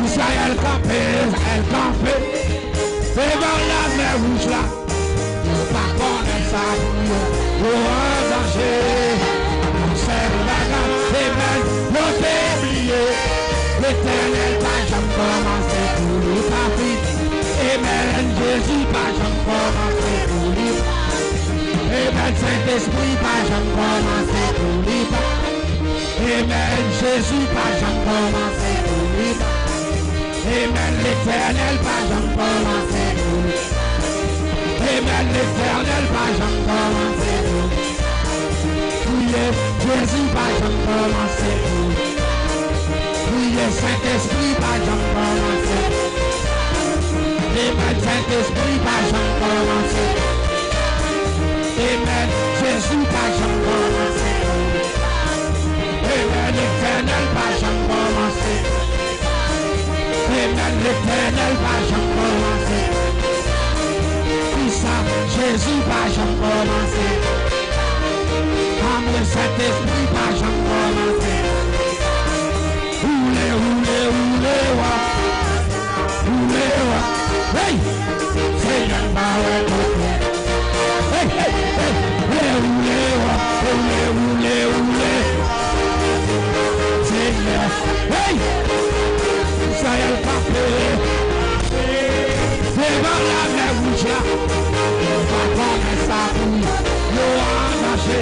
Israël campé. Devant la mer rouge là, nous pas connaître ça, nous en danger. Nous sommes là, amen, nous oublié. L'éternel pas jamais commencé pour lui, pas fini. Amen, Jésus pas jamais commencé pour lui. Amen, Saint-Esprit pas jamais commencé pour lui. Amen, Jésus pas jamais commencé pour lui. Amen, l'éternel pas jamais commencé pour lui. Amen, l'éternel pas jamais commencé pour lui. Priez, Jésus pas jamais commencé pour lui. Priez, Saint-Esprit pas jamais commencé. Amen, Saint-Esprit pas jamais commencé. Amen, Jésus pas jamais commencé pour lui. Amen, l'éternel pas jamais commencé. Amen, l'éternel pas jamais commencé. Puis ça, Jésus pas jamais commencé. le Saint-Esprit, pas jamais commencer. Roulez, roulez, roulez, wa. Roulez, wa. Hey! Seigneur, ma ouais, hey, hey, hey! Roulez, wa. Roulez, roulez, roulez. Seigneur, hey! Ça y est, le papé. Devant la mer rouge là. On va connaître ça pour nous. Yo engagé.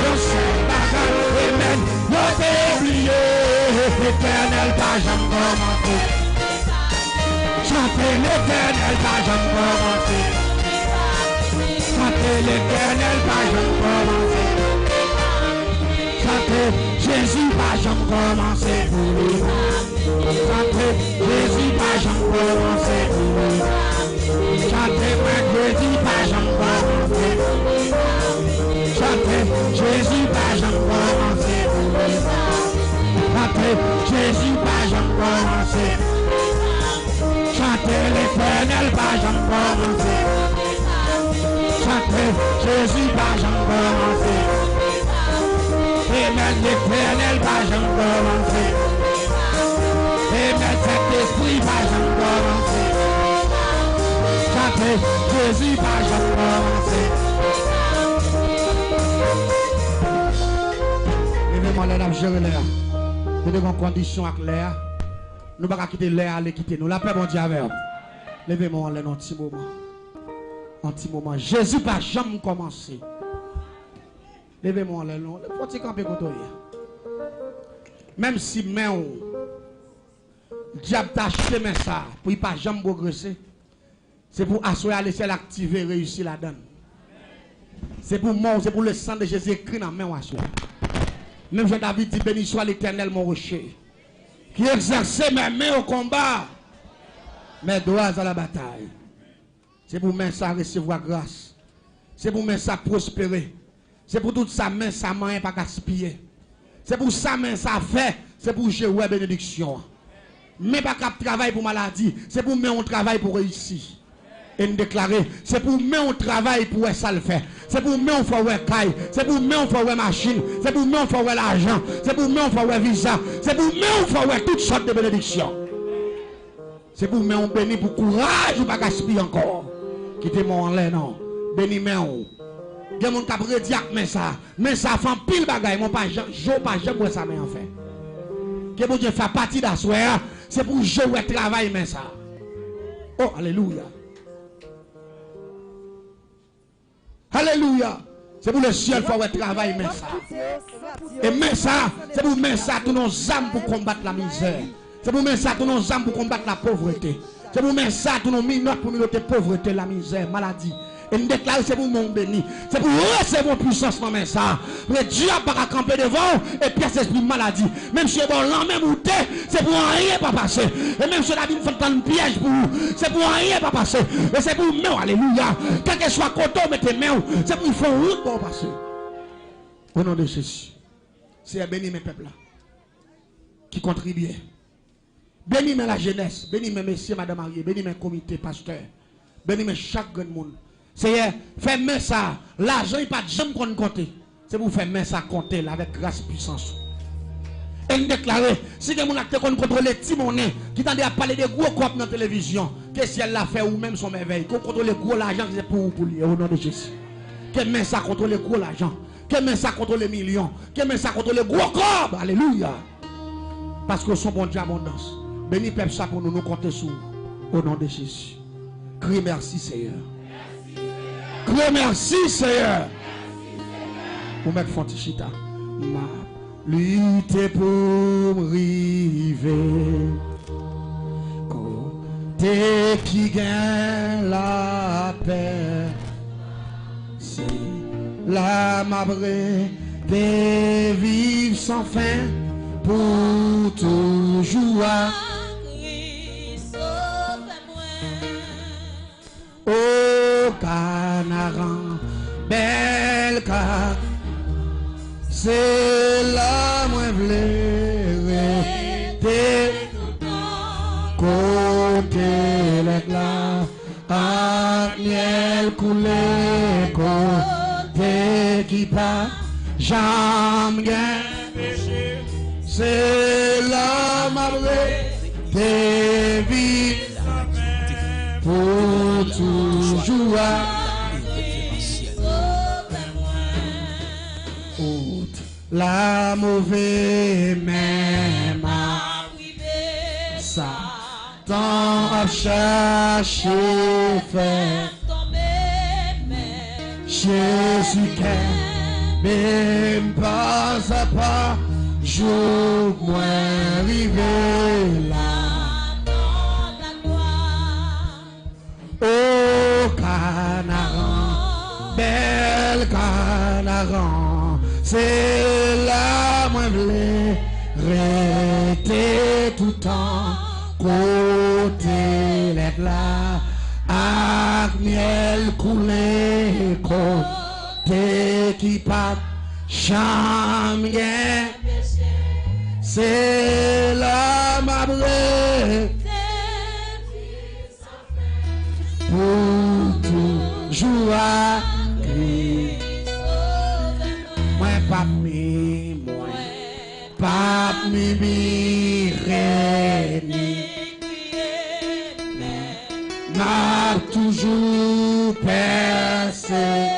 Yo c'est bagarre. Amen. Yo t'es oublié. L'éternel pas jamais commencé. Chantez l'éternel pas jamais commencé. Chantez l'éternel pas jamais commencé. Chantez Jésus pas jamais commencé pour lui. Chantez Jésus pas jamais commencé pour lui. Chantez Jésus pas jamais commencé. Chantez Jésus pas jamais commencé pour lui. Chantez Jésus pas jamais commencé. Chantez l'éternel pas jamais commencé. Chantez Jésus pas jamais commencé. Amen, l'éternel pas jamais commencé. Amen, cet esprit pas jamais commencé. Chantez Jésus pas jamais commencé. Levez-moi l'air, gérer l'air. Nous devons condition avec l'air. Nous ne pouvons pas quitter l'air, aller quitter nous. La paix, mon Dieu, avec. Levez-moi l'air un petit moment. Un petit moment. Jésus pas jamais commencé. Levez-moi l'air. Il faut camper contre lui. Même si le diable t'a acheté ça, pour ne pas jamais progresser, c'est pour assurer laisser l'activer, réussir la donne. C'est pour moi, c'est pour le sang de Jésus écrit dans la main. Même Jean-David dit, béni soit l'Éternel mon rocher, qui exerçait mes mains au combat, mes doigts à la bataille. C'est pour main ça recevoir grâce. C'est pour main ça prospérer. C'est pour tout ça main ça main pas gaspiller. C'est pour ça main ça fait. C'est pour jouer bénédiction. Mais pas cap travail pour maladie. C'est pour main on travail pour réussir. Et nous déclarer, c'est pour main on travail pour ça le fait. C'est pour main on faut caille. C'est pour main on faut machine. C'est pour main on faut l'argent. C'est pour main on faut visa. C'est pour main on faut toutes sortes de bénédictions. C'est pour main on béni pour courage ou pas gaspiller encore. Quittez moi en l'air non. Béni main on. Il y a mon cap rediac mais ça fait pile bagaille mon pas jamais ça mais en fait. Que bon Dieu fait partie d'assoir, c'est pour jouer travail mais ça. Oh alléluia. Alléluia. C'est pour le ciel faut travail mais ça. Et mais ça, c'est pour mettre ça tous nos âmes pour combattre la misère. C'est pour mettre ça tous nos âmes pour combattre la pauvreté. C'est pour mettre ça tous nos minutes pour mieux pauvreté, la misère, maladie. Et nous déclarons c'est pour mon béni. C'est pour recevoir puissance dans mes ça. Le diable va camper devant et pièce esprit maladie. Même si bon l'an même ou c'est pour rien pas passer. Et même si la vie fait un piège pour vous, c'est pour rien pas passer. Et c'est pour nous, alléluia. Quel que soit côté, mettez main, c'est pour faire route pour passer. Au nom de Jésus. C'est béni mes peuples là. Qui contribuent. Béni la jeunesse. Béni mes messieurs, madame mariés. Béni mes comités, pasteurs. Béni mes chaque grand monde. C'est faire main ça. L'argent n'est pas de jamais qu'on compter. C'est pour faire main ça compter avec grâce et puissance. Et nous déclarer, si quelqu'un a contrôle les petits monnaies, qui tendait à parler de gros corps dans la télévision, que si elle l'a fait ou même son merveille, qu'on contrôle le gros l'argent, c'est pour lui, au nom de Jésus. Que main ça contrôle le gros l'argent, que main ça contrôle les millions, que main ça contrôle le gros corps. Alléluia. Parce que son bon Dieu abondance. Béni peuple ça pour nous compter sur au nom de Jésus. Crie merci Seigneur. Crie merci Seigneur. Pour mettre Fontichita. Lutter pour river. Côté qui gagne la paix. C'est la mabrée de vivre sans fin pour toujours. Au Canaran, belle car c'est la moins blérée côté l'éclat à miel coulé côté qui part jamais péché. C'est l'homme après tes vies pour toujours. La mauvaise même Satan a cherché faire Jésus qui même pas à pas jour moins arrivé là oh canaran bel canaran c'est là moi voulais rester tout le temps côté l'être là avec miel coulé côté qui pas jamais c'est là ma brève pour toujours à moi pas mi réni m'a toujours persévéré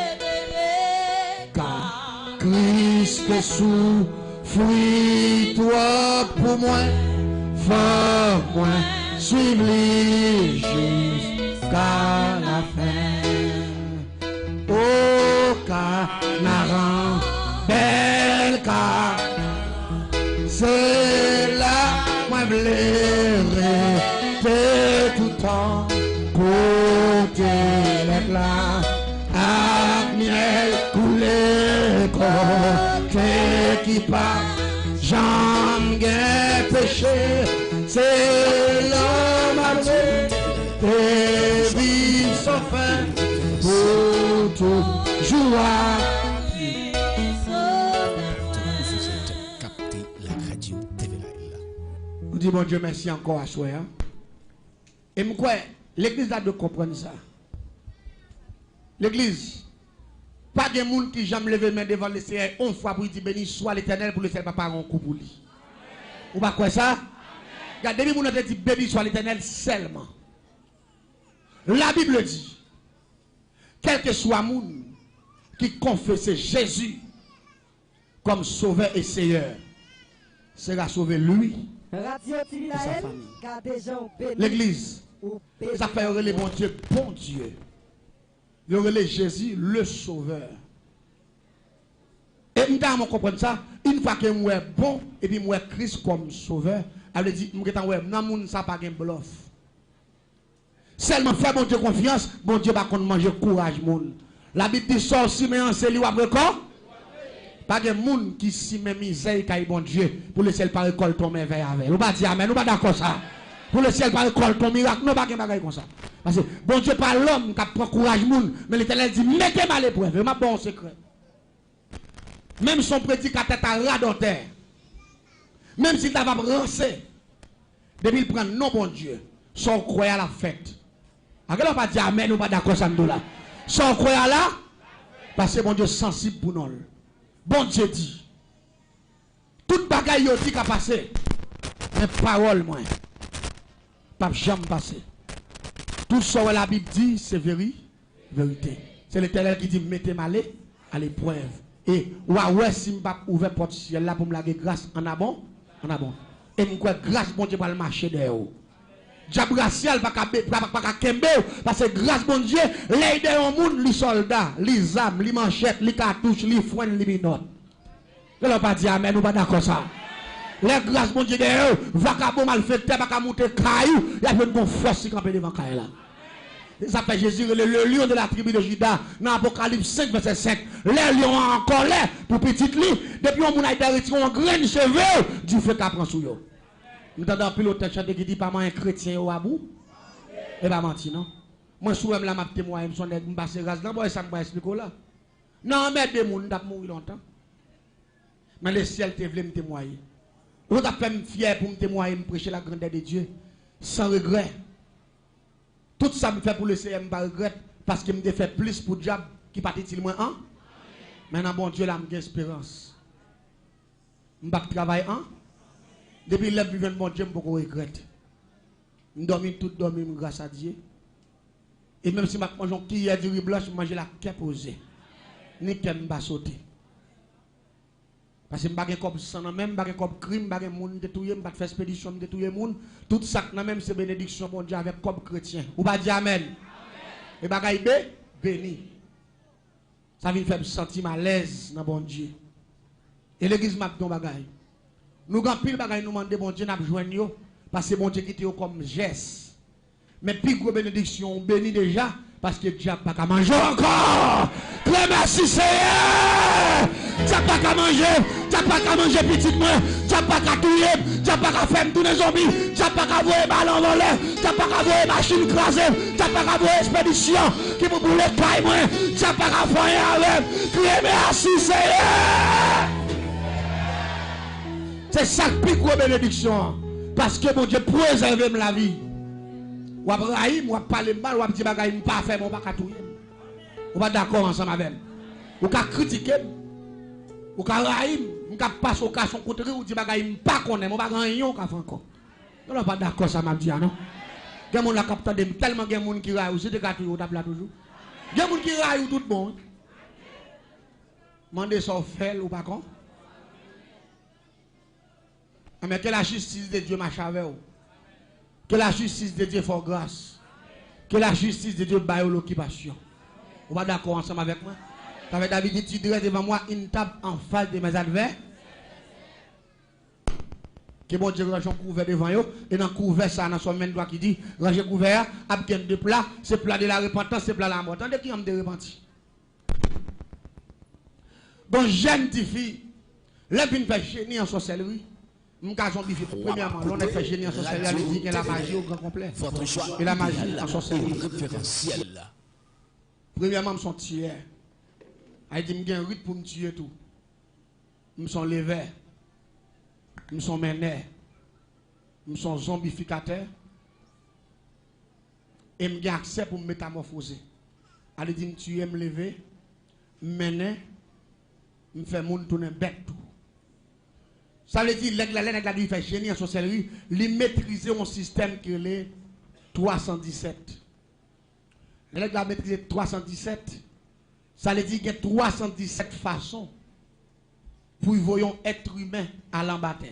car Christ souffrit toi pour moi fort moi suivre jusqu'à la fin oh canaran bel car c'est là moi blairerai tout le temps côté l'être là à miel coulé côté qui part j'en ai péché c'est l'homme avec tes vies sans fin pour toujours. Nous disons, bon Dieu, merci encore à soi. Hein? Et moi, l'église a de comprendre ça. L'église, pas de monde qui jamais levé main devant le Seigneur, une fois pour dire béni soit l'Éternel pour le Seigneur, papa, un coup pour lui. Ou pas quoi ça? Regardez, vous avez dit béni soit l'Éternel seulement. La Bible dit, quel que soit monde qui confesse Jésus comme sauveur et Seigneur, sera sauvé lui. L'église, ça fait le bon Dieu, bon Dieu. Il y aurait Jésus, le sauveur. Et nous comprendre ça, une fois que moi bon, et puis moi Christ comme sauveur, elle dit, non, ça pas un bluff. Seulement faire bon Dieu confiance, bon Dieu va manger courage. La Bible dit, sort si mais en c'est lui après quoi? Pas de monde qui si met misère qui bon Dieu pour le ciel par école ton merveille avec. Nous pas dire amen, nous pas d'accord ça. Pour le ciel par école ton miracle, nous pas de comme ça. Parce que bon Dieu pas l'homme qui prend courage monde, mais l'Éternel dit mettez-moi à l'épreuve, m'a bon secret. Même son prédicateur à ras dans terre. Même s'il t'a pas rancé. Depuis il prend non bon Dieu, son croyant à la fête. À quel pas dire amen, nous pas d'accord ça nous là. Son croyant là parce que bon Dieu sensible pour nous. Bon Dieu dit, toute bagaille qui a passé, mais parole moi, pas jamais passé. Tout ce que la Bible dit, c'est vérité. C'est l'Éternel qui dit, mettez-moi à l'épreuve. Et ouais, si je pas ouvert porte ciel là pour me laguer grâce en abond. Et je crois grâce bon Dieu pour le marché derrière. Diable racial pas kembe parce que grâce bon Dieu l'aide au monde les soldats les armes les manchettes les cartouches les foins les minottes que l'on pas dire amen ou pas d'accord ça les grâce bon Dieu derrière vagabond malfaiteur pas monter caillou il y a une bonne force qui camper devant caillou là ça fait Jésus le lion de la tribu de Juda dans Apocalypse 5 verset 5 les lions en colère pour petite lit depuis on a été retiré en grain de cheveux du feu qu'a prend sous yo. Nous avons un pilote qui dit pas moi un chrétien au abou. Et pas menti non. Moi souvent là m'a témoigner me sonne me passer gaz là boy ça me expliquer là. Non mais des monde t'a mourir longtemps. Mais le ciel te voulait me témoigner. Vous t'a fait me fier pour me témoigner me prêcher la grandeur de Dieu sans regret. Tout ça me fait pour le Seigneur me pas regret parce qu'il me fait plus pour diable qui partit moins hein. Maintenant, bon Dieu, là, j'ai espérance. Je ne travaille pas. Depuis que je bon Dieu, je ne regrette. Je dormi tout dormi grâce à Dieu. Et même si je mange qui a du riz blanc, je mange la quête posée. Ni qu'elle ne va sauter. Parce que je ne suis pas comme ça, même pas comme crime, je ne suis pas détruire, je ne faire expédition, je détruire le monde. Tout ça, même c'est bénédiction, mon Dieu, avec comme chrétien. Ou pas dire Amen. Et bagaille béni. Ça vient faire me sentir à l'aise dans bon Dieu. Et l'église m'a dit bagaille. Nous avons pile bagaille, nous demandons bon Dieu, nous avons joint parce que bon Dieu qui était comme geste. Mais plus gros bénédiction, on bénit déjà parce que Dieu n'a pas qu'à manger encore. Très merci Seigneur. Tu n'as pas qu'à manger, tu n'as pas qu'à manger petit moi, tu n'as pas qu'à tuer, tu n'as pas qu'à faire tous les zombies, tu n'as pas qu'à voir ballon volé, tu n'as pas qu'à voir machine crasée, tu n'as pas qu'à voir expédition qui vous boule caille moi, tu n'as pas qu'à faire avec. Très merci Seigneur. C'est ça qui est plus bénédiction. Parce que mon Dieu préserve la vie. Ou après, ou parler mal, ou après dire bagaille pas faire, mon pas tout. Ou pas d'accord ensemble avec. Ou ka critiquer. Ou ka raïm, ou ka passer au cas son côté ou dire bagaille pas connaît, mon pas rien ka faire encore. Non pas d'accord ça m'a dit non. Gen mon la capteur de tellement gen moun qui raï, c'est de ka tout table là toujours. Gen moun qui raï tout bon. Mandez ça fait ou pas con. Mais que la justice de Dieu marche avec vous. Que la justice de Dieu fasse grâce. Que la justice de Dieu baille l'occupation. Vous êtes d'accord ensemble avec moi? Avec David dit, tu dirais devant moi une table en face de mes adversaires. Que bon Dieu range un couvert devant eux. Et dans le couvert, ça, dans son même droit qui dit, range un couvert, abgain de plat, c'est plat de la repentance, c'est plat de la mort. Attendez qui ont de repenti. Donc, jeune fille, là, il fait génie en sorcellerie. Premièrement, l'on a fait génie en sorcellerie, elle dit qu'il y a la magie au grand complet. Et la magie en sorcellerie. Premièrement, je suis tué. Elle dit qu'il y a un rite pour me tuer tout. Je suis levé. Je suis mené. Je suis zombificateur. Et je suis accès pour me métamorphoser. Elle dit que je me lever, me mener, me faire mon tourner bête tout. Ça veut dire que la vie fait génie en sorcellerie, il maîtriser un système qui est 317. L'aigle a maîtrisé 317. Ça veut dire qu'il y a 317 façons pour voir un être humain à l'embattre.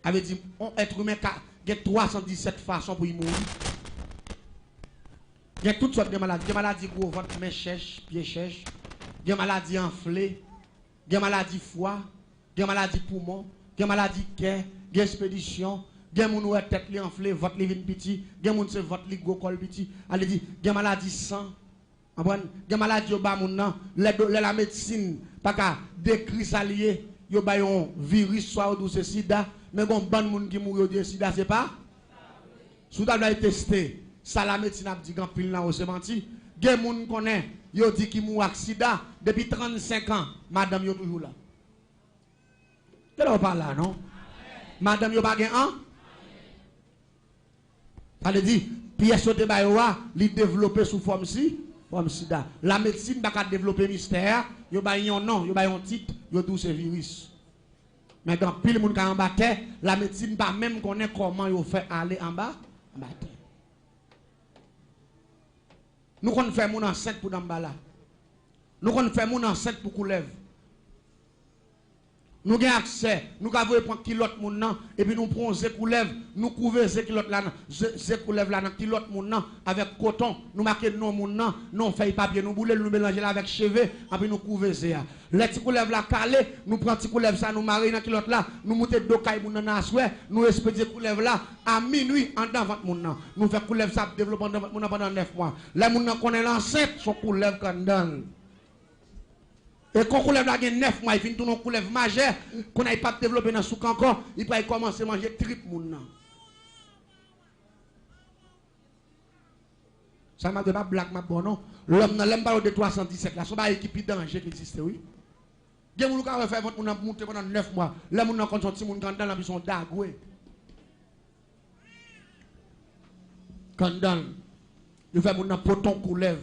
Ça veut dire un être humain qui a 317 façons pour y mourir. Il y a toutes sortes de maladies. Il y a des maladies gros ventre, main sèche, pied sèche. Il y a des maladies enflées. Il y a des maladies foie. Il y a des maladies poumon. Il y a des maladies cœur. Il y a des expéditions. Il y a des gens qui tête enflée, votre livre petit. Il y a des gens qui votre livre col petit. Allez dit, il y a des maladies sang. Il y a des maladies la médecine pas qu'à décrire ça lié. Il y a un virus soit ou c'est sida, mais bon bon monde qui mourir de sida c'est pas. Sous table testé. Ça la médecine a dit grand pile là c'est menti. Gen moun connaît, yo dit qui mou accident depuis 35 ans, madame yo toujours là. Qu'est-ce qu'on parle là non? Madame yo pas gen an? Ça veut dire pièce de bayoa, li développer sous forme sida. La médecine pas développer mystère, yo ba yon nom, yo ba yon titre, yo tout ce virus. Mais quand pile moun ka en bas la médecine pas même connaît comment yo fait aller en bas. Nous qu'on fait mon enceinte pour d'ambala. Nous qu'on fait mon enceinte pour coulève. Nous avons accès, nous avons prendre kilote moun nan et puis nous prenons ces coulèves, nous couvrons ces kilotes là, ces coulèves là dans kilote moun nan avec coton, nous marquons non moun nan, non feuille papier, nous boulons nous mélanger là avec cheveux et puis nous couvrons ça. Les petits coulèves là calé, nous prenons petits coulèves ça nous mariner dans kilote là, nous montons deux cailles moun nan asoué, nous expédier coulèves là à minuit en dans votre moun nan. Nous faisons coulèves ça développement dans votre moun nan pendant 9 mois. Les moun nan connaît l'enceinte son coulève kandal. Et quand on lève la 9 mois, il finit tout nos coulèves majeures, qu'on n'aille pas développer dans le souk encore, il peut commencer à manger trip moun. Ça m'a pas blague, ma bon non. L'homme n'a pas de 317 là, c'est pas équipe danger qui existe, oui. Il y a des gens qui ont fait votre moun monter pendant 9 mois. Là, moun nan kon sorti moun kandan la bison dagoué. Kandan. Il fait moun nan poton coulève.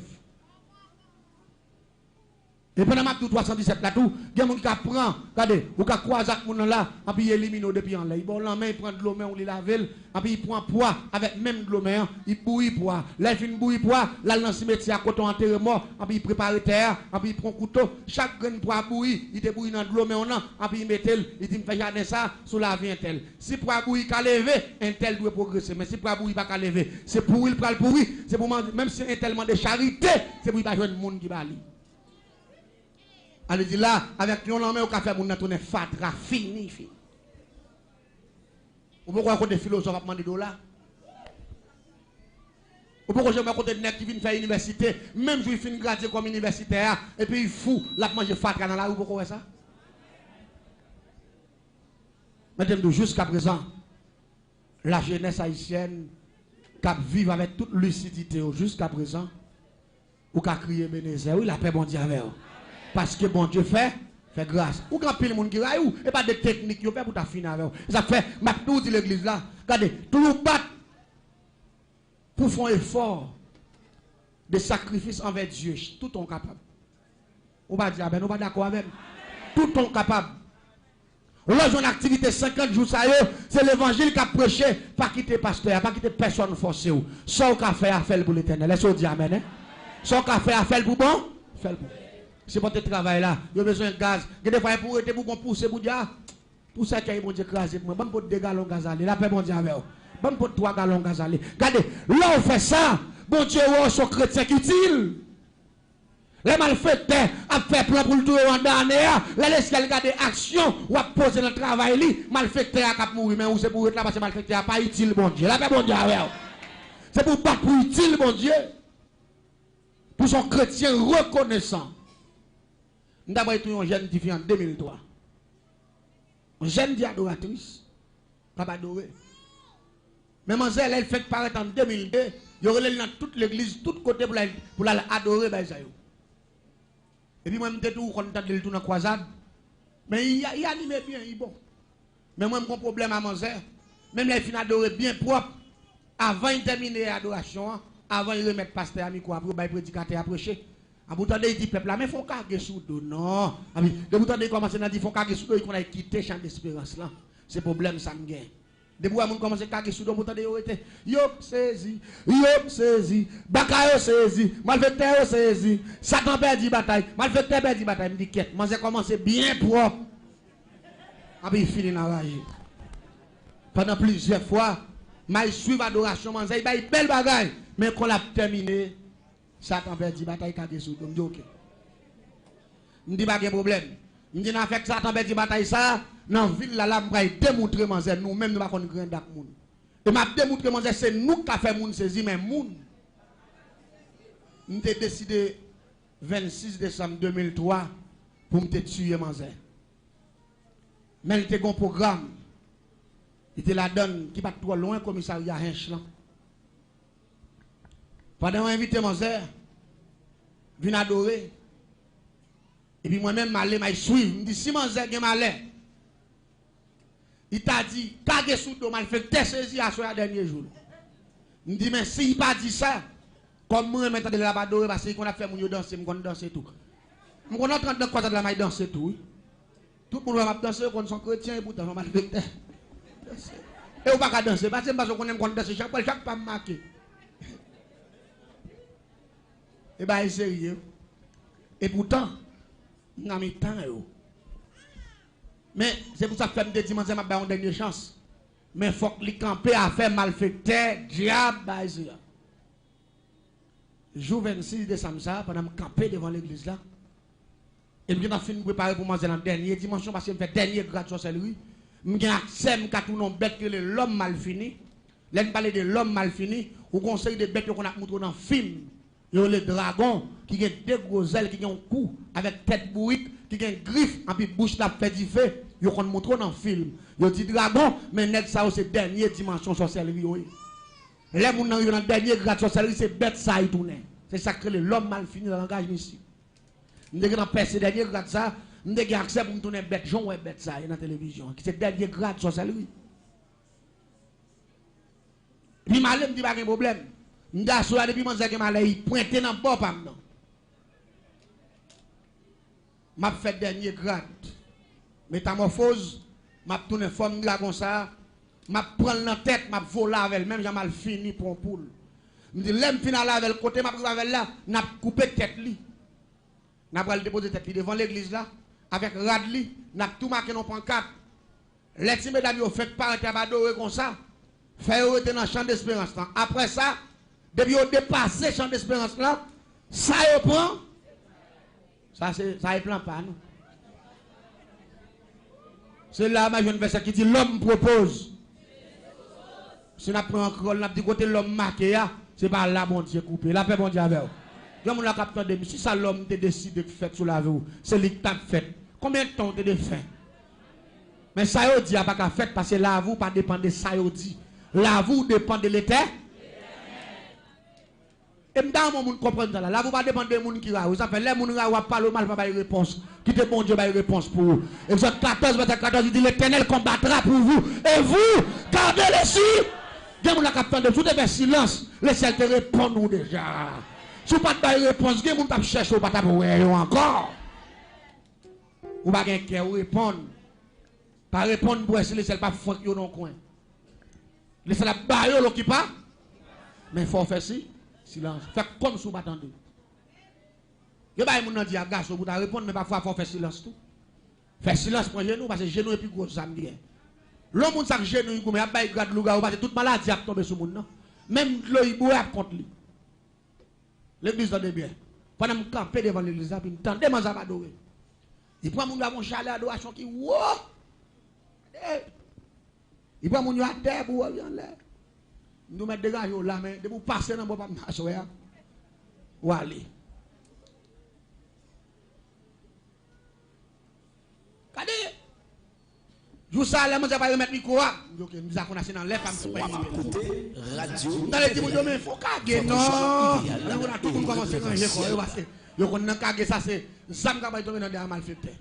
Et pendant ma 317 là tout, il y a des gens qui prennent, regardez, ou qui croisent avec les gens là, et puis ils éliminent depuis en là. Ils bon la main, ils prennent de l'eau, on les lave, et puis ils prennent poids avec même de l'eau, ils bouillent poids. Là, ils finissent bouillir poids, là, dans le cimetière, à côté enterré mort, et puis ils préparent terre, et puis ils prennent couteau. Chaque grain poids bouillir, ils te bouillent dans de l'eau, et puis ils mettent, ils disent, fais jardin ça, sous la vie un tel. Si poids bouillir, qu'à lever, un tel doit progresser. Mais si poids bouillir, pas qu'à lever, c'est pourri, le pourri, c'est pour même si un tellement de charité, c'est pour pas jouer le monde qui va aller. Elle dit là, avec nous, on a fait mon tourner fatra, fini. Ou pourquoi on des philosophes à demander $? Ou pourquoi je me côté de nèg qui vient faire université, même si il finit gradué comme universitaire, et puis il fout, la manger fatra dans la rue, pourquoi ça? Madame, jusqu'à présent, la jeunesse haïtienne, qui vit avec toute lucidité, jusqu'à présent, ou qui a crié Bénézé, oui, la paix, bon Dieu, avec vous. Parce que bon Dieu fait grâce. Ou quand pile monde qui raille ou et pas de technique yo fait pour ta finir avec. Ça fait m'a tout dit l'église là. Regardez, tout le bat pour faire un effort de sacrifice envers Dieu, tout on capable. On va dire ben on pas d'accord avec. Tout on capable. Lorsqu'on a une activité 50 jours ça c'est l'évangile qui a prêché, pas quitter pasteur, pas quitter personne forcé ou. Ça qu'a fait à faire pour l'Éternel. Laisse-moi dire amen. Hein? Ça qu'a fait à faire pour bon, faire pour. C'est pour te travail là, il y a besoin de gaz. Il y a des fois pour être pour pousser pour dire pour ça qu'il y a bon Dieu écrasé pour moi. Bon pour 2 gallons de gaz aller. La paix bon Dieu avec vous. Bon pour 3 gallons de gaz aller. Regardez, là on fait ça, bon Dieu son chrétien qui utile. Les malfaiteurs a fait plan pour le tour en dernier, là laisse regarder action ou a poser le travail li, malfaiteur a mourir mais ou c'est pour être là parce que malfaiteur pas utile bon Dieu. La paix bon Dieu avec vous. C'est pour battre pour utile bon Dieu. Pour son chrétien reconnaissant. Nous avons été un jeune qui vit en 2003. Un jeune adoratrice. Pas adoré. Mais mademoiselle, elle fait paraître en 2002. Il y aurait dans toute l'église, tout côté pour l'adorer. Et puis moi, je suis tout content de tout dans la croisade. Mais il anime bien, il est bon. Mais moi, j'ai un problème à mademoiselle. Même les filles adorées bien propre. Avant de terminer l'adoration, avant de remettre pasteur à micro, après de prédicateur à prêcher. À bout de il dit peuple là mais font carguer sous dos non. À bout de commencer à dire font carguer sous dos qu'on a quitté champ d'espérance là. C'est problème ça me gagne. Depuis on commence à carguer sous dos bout de yo saisi, bakayo saisi, malfaiteur saisi, Satan perdu bataille, malfaiteur perdu bataille me dit quête. Moi j'ai commencé bien propre. Après il finit dans rage. Pendant plusieurs fois, m'a suivre adoration man ça il belle bagaille mais qu'on l'a terminé Satan perdu bataille kage sous donc OK. Me dit pas de problème. Me dit n'a fait Satan perdu bataille ça dans ville là là m'pa démontrer manzé nous même nous pas connait grand dak moun. Et m'a démontrer manzé c'est nous qui fait moun saisi mais moun. M'te décidé 26 décembre 2003 pour me tuer manzé. Mais il était un programme. Il était la donne qui pas trop loin commissariat Hinch là. Pendant invité mon frère, vient adorer. Et puis moi-même, je vais suivre. Je me dis, si mon frère est malin, il t'a dit, kage sous le mal fait tes saisi à ce dernier jour. Je me dis, mais s'il n'a pas dit ça, comme moi, maintenant, je vais adorer parce qu'on a fait mon danser, je vais danser tout. Je vais entrer dans quoi de la danser tout. Tout le monde va danser quand ils sont chrétiens et pourtant, je vais malfaiteur. Et on va pas danser, parce qu'on aime danser, chaque pas marqué. Et bien, c'est sérieux. Et pourtant, nous avons mis temps. Mais c'est pour ça que je me dis, je vais une dernière chance. Mais il faut que les camper à faire malfaiteur, diable, le jour 26 décembre, pendant que je camper devant l'église là, et je suis fini de préparer pour manger la dernière dimension parce que je fais dernier grade de sorcellerie. Je suis accès à tout le monde bête que l'homme mal fini. Là, je parle de l'homme mal fini, ou conseil de bêtes qu'on a montré dans le film. Il y a le dragon qui a deux gros ailes, qui a un cou avec tête bourrique, qui a une griffe, et puis bouche la fait du feu. Il y a montré dans le film. Il y a dit dragon, mais net ça c'est dernière dimension sorcellerie. Les gens qui arrivent dans la dernière grade de sorcellerie, c'est bête ça, il tourne. C'est ça que l'homme mal fini dans le langage ici. Nous avons percé dernier grade ça, nous avons accès pour nous tourner bête, Jean ouais bête ça, dans la télévision. C'est dernier grade de sorcellerie. Puis malin me dit pas de problème. M'da soya depuis mon zègue malais il pointé dans bord pas non. m'a fait dernier grade. Métamorphose, m'a tourné forme là comme ça, m'a prendre la tête, m'a volé avec même j'ai mal fini pour un poule. Me dit l'aime final avec côté m'a pris avec là, n'a coupé tête li. N'a pas le déposer tête li devant l'église là avec rad li, n'a tout marqué non pancarte. Les petits mesdames yo fait paraître adorer comme ça. Faire rester dans le champ d'espérance. Après ça, depuis au dépassé champ d'espérance là, ça y prend. Ça y plan pas nous. C'est là ma jeune verset qui dit l'homme propose. Si on prend encore, on a dit côté l'homme marqué, c'est pas là mon Dieu coupé. La paix mon Dieu avec vous. Comme on l'a capté, si ça l'homme te décide de faire sur la vie, c'est lui qui t'a fait. Combien de temps tu as fait? Mais ça y dit, a pas qu'à faire parce que la vous pas dépend de ça y dit. La vous dépend de l'éternel. Et dans mon monde comprendre ça là. La vous pas dépend des gens qui ra. Ça fait les gens qui parlent mal pas de réponse. Qui te bon Dieu ba réponse pour vous. Exode 14 verset 14 il dit l'éternel combattra pour vous et vous gardez les cieux. Gen moun la capteur de tout de silence. Les ciel te répondent nous déjà. Si pas de réponse, gen moun t'a chercher ou pas t'a pour encore. Ou pas gen cœur répondre. Pas répondre pour essayer les ciel pas fouet yo dans coin. Les ciel ba yo qui pas. Mais faut faire si silence. Fait comme si vous m'attendez. Yo ba moun nan di agace pour ta répondre mais parfois faut faire silence tout. Faire silence pour genou parce que genou est plus gros ça me dit. L'homme moun sak genou comme a bay grade louga ou parce que toute maladie a tombé sur moun non. Même l'eau il boit contre lui. L'église donne bien. Pendant me camper devant l'église puis me tendre moi ça adorer. Il prend moun avon chalet adoration qui wo. Il prend moun à terre pour en l'air. Nous mettre dégage là mais de pour passer dans bon pas marcher ou aller. Kade jou ça là moi ça pas remettre micro OK nous a connaissé dans l'air pas me radio dans les dit mais faut caguer non on a tout commencer ranger quoi parce que yo connait caguer ça c'est zam ka bay tomber dans des malfaiteur.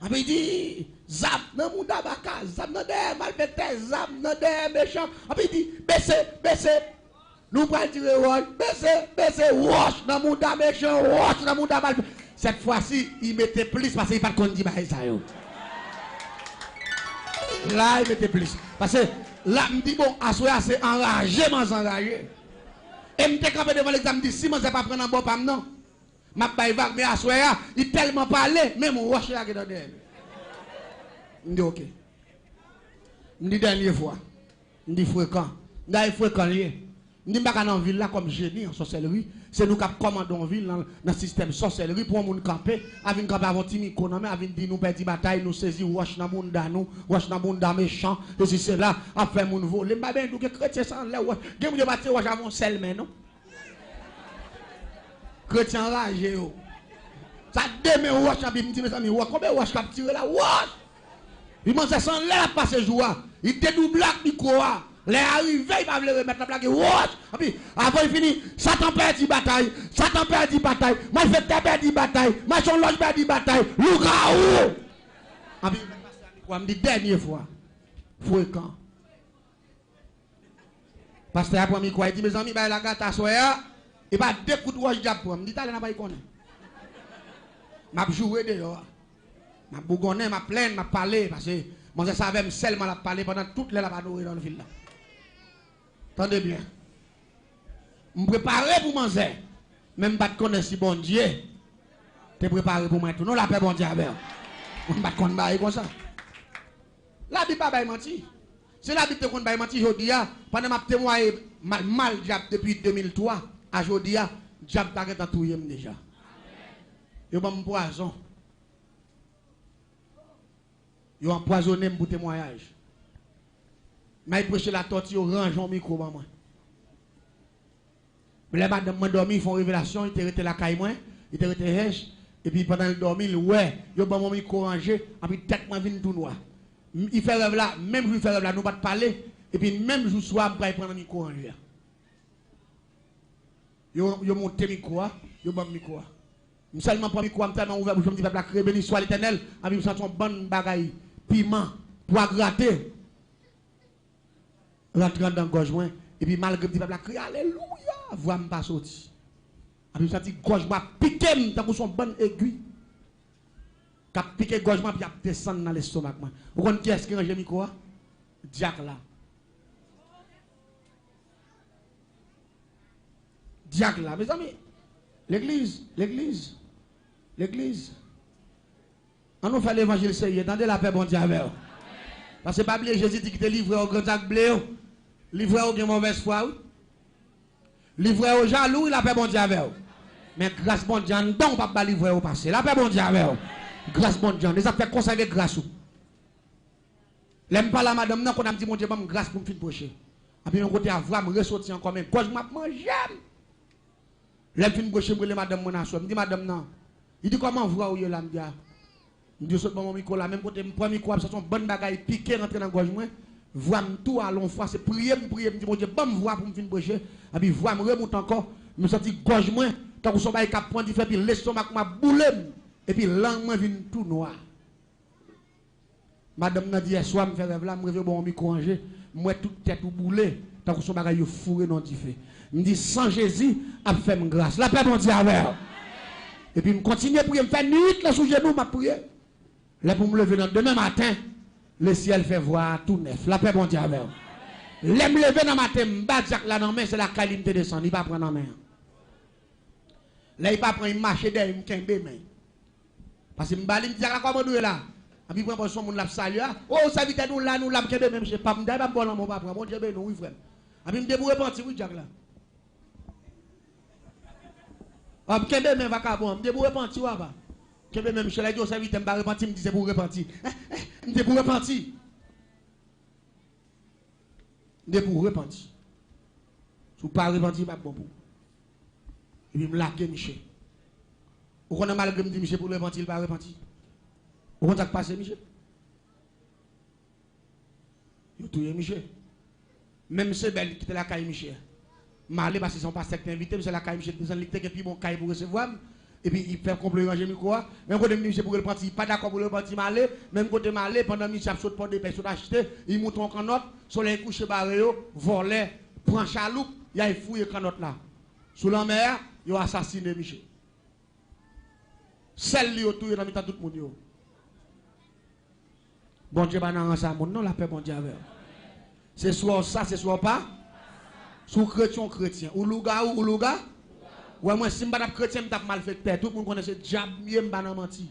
Après il dit zam dans moun tabaka zam dans des malfaiteur zam dans des méchants. Après il dit baissez nous pral tirer roche baissez roche dans moun ta méchant roche dans moun ta mal. Cette fois-ci il mettait plus parce qu'il pas qu'on dit bail ça yo. Là il mettait plus parce que là me dit bon assoya c'est enragé et me campé devant l'examen dit si moi c'est pas prendre en bon pam non m'a bail vague mais assoya il tellement parlé même roche là qui dans derrière me dit OK me dit dernière fois me dit fréquent lié me dit pas dans ville là comme génie en sorcellerie c'est nous qui commandons ville dans le système sorcellerie pour moun camper avec camper avant timi économie avec dit nous perdre bataille nous saisir roche dans monde nous roche dans monde méchant et si c'est là après moun voler pas ben que chrétien sans là gen moun battre roche avant sel mais non chrétien ragé yo ça demain roche me dit mes amis combien roche cap tirer là roche il mange sans là passer jour il dédouble micro. Les arrivés, il va le remettre la plaque. Et puis, avant il finit, Satan perd la bataille. Satan perd la bataille. Moi, je fais perdre la bataille. Moi, je loge perd la bataille. Louga ou. Et puis, il me dit, dernière fois, fréquent. Pasteur après micro, il dit, mes amis, la gâte à soya. Il va deux coups de roche diable pour moi. Il dit, t'as n'a pas y connaître. M'a joué dehors. M'a bougonné, m'a plaint, m'a parlé. Parce que moi, je savais seulement la parler pendant toute la badouille dans le ville là. Attendez bien. Je me prépare pour manger. Même pas de connaître si bon Dieu. Tu es préparé pour moi tout. Non, la paix bon Dieu avec. On ne va pas connaître comme ça. La Bible pas menti. C'est la Bible te connaît menti aujourd'hui. Pendant que je témoigné mal depuis 2003, à aujourd'hui, diable t'a tout déjà. Il y a un poison. Ils ont empoisonné pour témoignage. Mais ils prêchent la tortue, ils rangent un micro. Mais les madame m'a dormi, ils font révélation, ils étaient la caille, ils étaient hèche. Et puis pendant le dormir, ouais, ils ont mon micro rangé, et puis tête moi vient tout noir. Il fait rêve là, même je fais rêve là, nous pas de parler. Et puis même je soir, je prendre un micro rangé. Ils ont monté le micro, ils ont mon micro. Je seulement prends le micro, je me ouvert, je me dis, peuple, béni soit l'éternel, et puis je sens son bon bagaille. Piment pour gratter rentrant dans gorge et puis malgré petit peuple crier alléluia voix me pas sorti et puis senti gorge moi piquer tant que son bonne aiguille Cap piqué gorgement puis a descendre dans l'estomac. Vous connaissez qui est-ce qui range le micro? Diacre là. Diacre là, mes amis. L'église. On nous fait l'évangile sérieux. Attendez la paix, bon Dieu avec vous. Parce que pas oublier Jésus dit qu'il te livré au grand sac blé, livré au mauvaise foi, livré au jaloux, la paix, bon Dieu avec vous. Mais grâce, bon Dieu, on ne peut pas livrer au passé. La paix, bon Dieu avec vous. Grâce, bon Dieu, les affaires conserver grâce. L'aime pas la madame, non, qu'on a dit, mon Dieu, bon, grâce pour me faire brocher. Et puis, on côté à voir, me ressortir encore même. Quand je m'appelle, j'aime. L'aime fin brocher, me madame, mon assoir. Me dit, madame, non. Il dit, comment voir où il est là, me dit, je dis, mon micro là, même côté, mon premier micro, c'est son bonne bagaille piqué, rentrer dans la gorge, moi. Vois tout à long fois, c'est prier, me dit, mon Dieu, bon, me voir pour me faire brocher. Et puis, vois, me remonte encore, me sentir gorge, moi. Tant que son bail cap point, il fait, puis l'estomac m'a boulé. Et puis, langue, moi, vient tout noir. Madame n'a dit, soit me fait rêve là, me réveille bon micro angé, moi toute tête ou boulé, tant que son bagage fourré non dit fait. Me dit sans Jésus, a fait me grâce. La paix mon Dieu avec. Et puis me continue à prier, me faire nuit là sous genou, m'a prié. Là pour me lever demain matin, le ciel fait voir tout neuf. La paix mon Dieu avec. Là me lever dans matin, me bat Jacques là dans main, c'est la caline te descend, il pas prendre en main. Là il pas prendre, il marche derrière, il me kembe main. Parce que me balim dit là comment nous là. Et puis, pour son monde l'a salué. Oh, ça vite nous là, nous l'avons qu'à même, je ne sais pas, je ne sais pas, mon papa, mon Dieu, nous, oui, frère. Et puis, je me débrouille pas, oui, Jack là. Ah, je ne même pas, je me débrouille pas, tu vois pas. Je ne même, je l'ai dit, oh, ça vite, je ne vais pas repentir, je me disais pour repentir. Je me dis pour repentir. Je me dis pour repentir. Si vous ne pas repentir, pas bon pour. Et puis, je me lâche, Michel. Vous connaissez malgré me dire, Michel, pour repentir, il ne va pas repentir. Vous comptez passer, Michel? Vous touillez, Michel. Même ce bel qui était la caille, Michel. Malé parce qu'ils sont pas secte invité, c'est la caille, Michel, qui est et puis mon caille pour recevoir. Et puis il fait complément ranger micro. Même côté Michel pour le parti, pas d'accord pour le parti malé. Même côté malé, pendant Michel saute pour des personnes acheter, il monte en canotte, soleil couché barréo, volé, prend chaloupe, il a fouillé canotte là. Sous la mer, il a assassiné Michel. Celle li autour dans tout le monde. Bon Dieu, non, la paix, bon Dieu, avec. C'est soit ça, c'est soit pas. Sous chrétien. Ou louga, ou louga. Ouais, moi, si je suis chrétien, je suis mal fait père. Tout le monde connaît ce diable, je suis pas menti.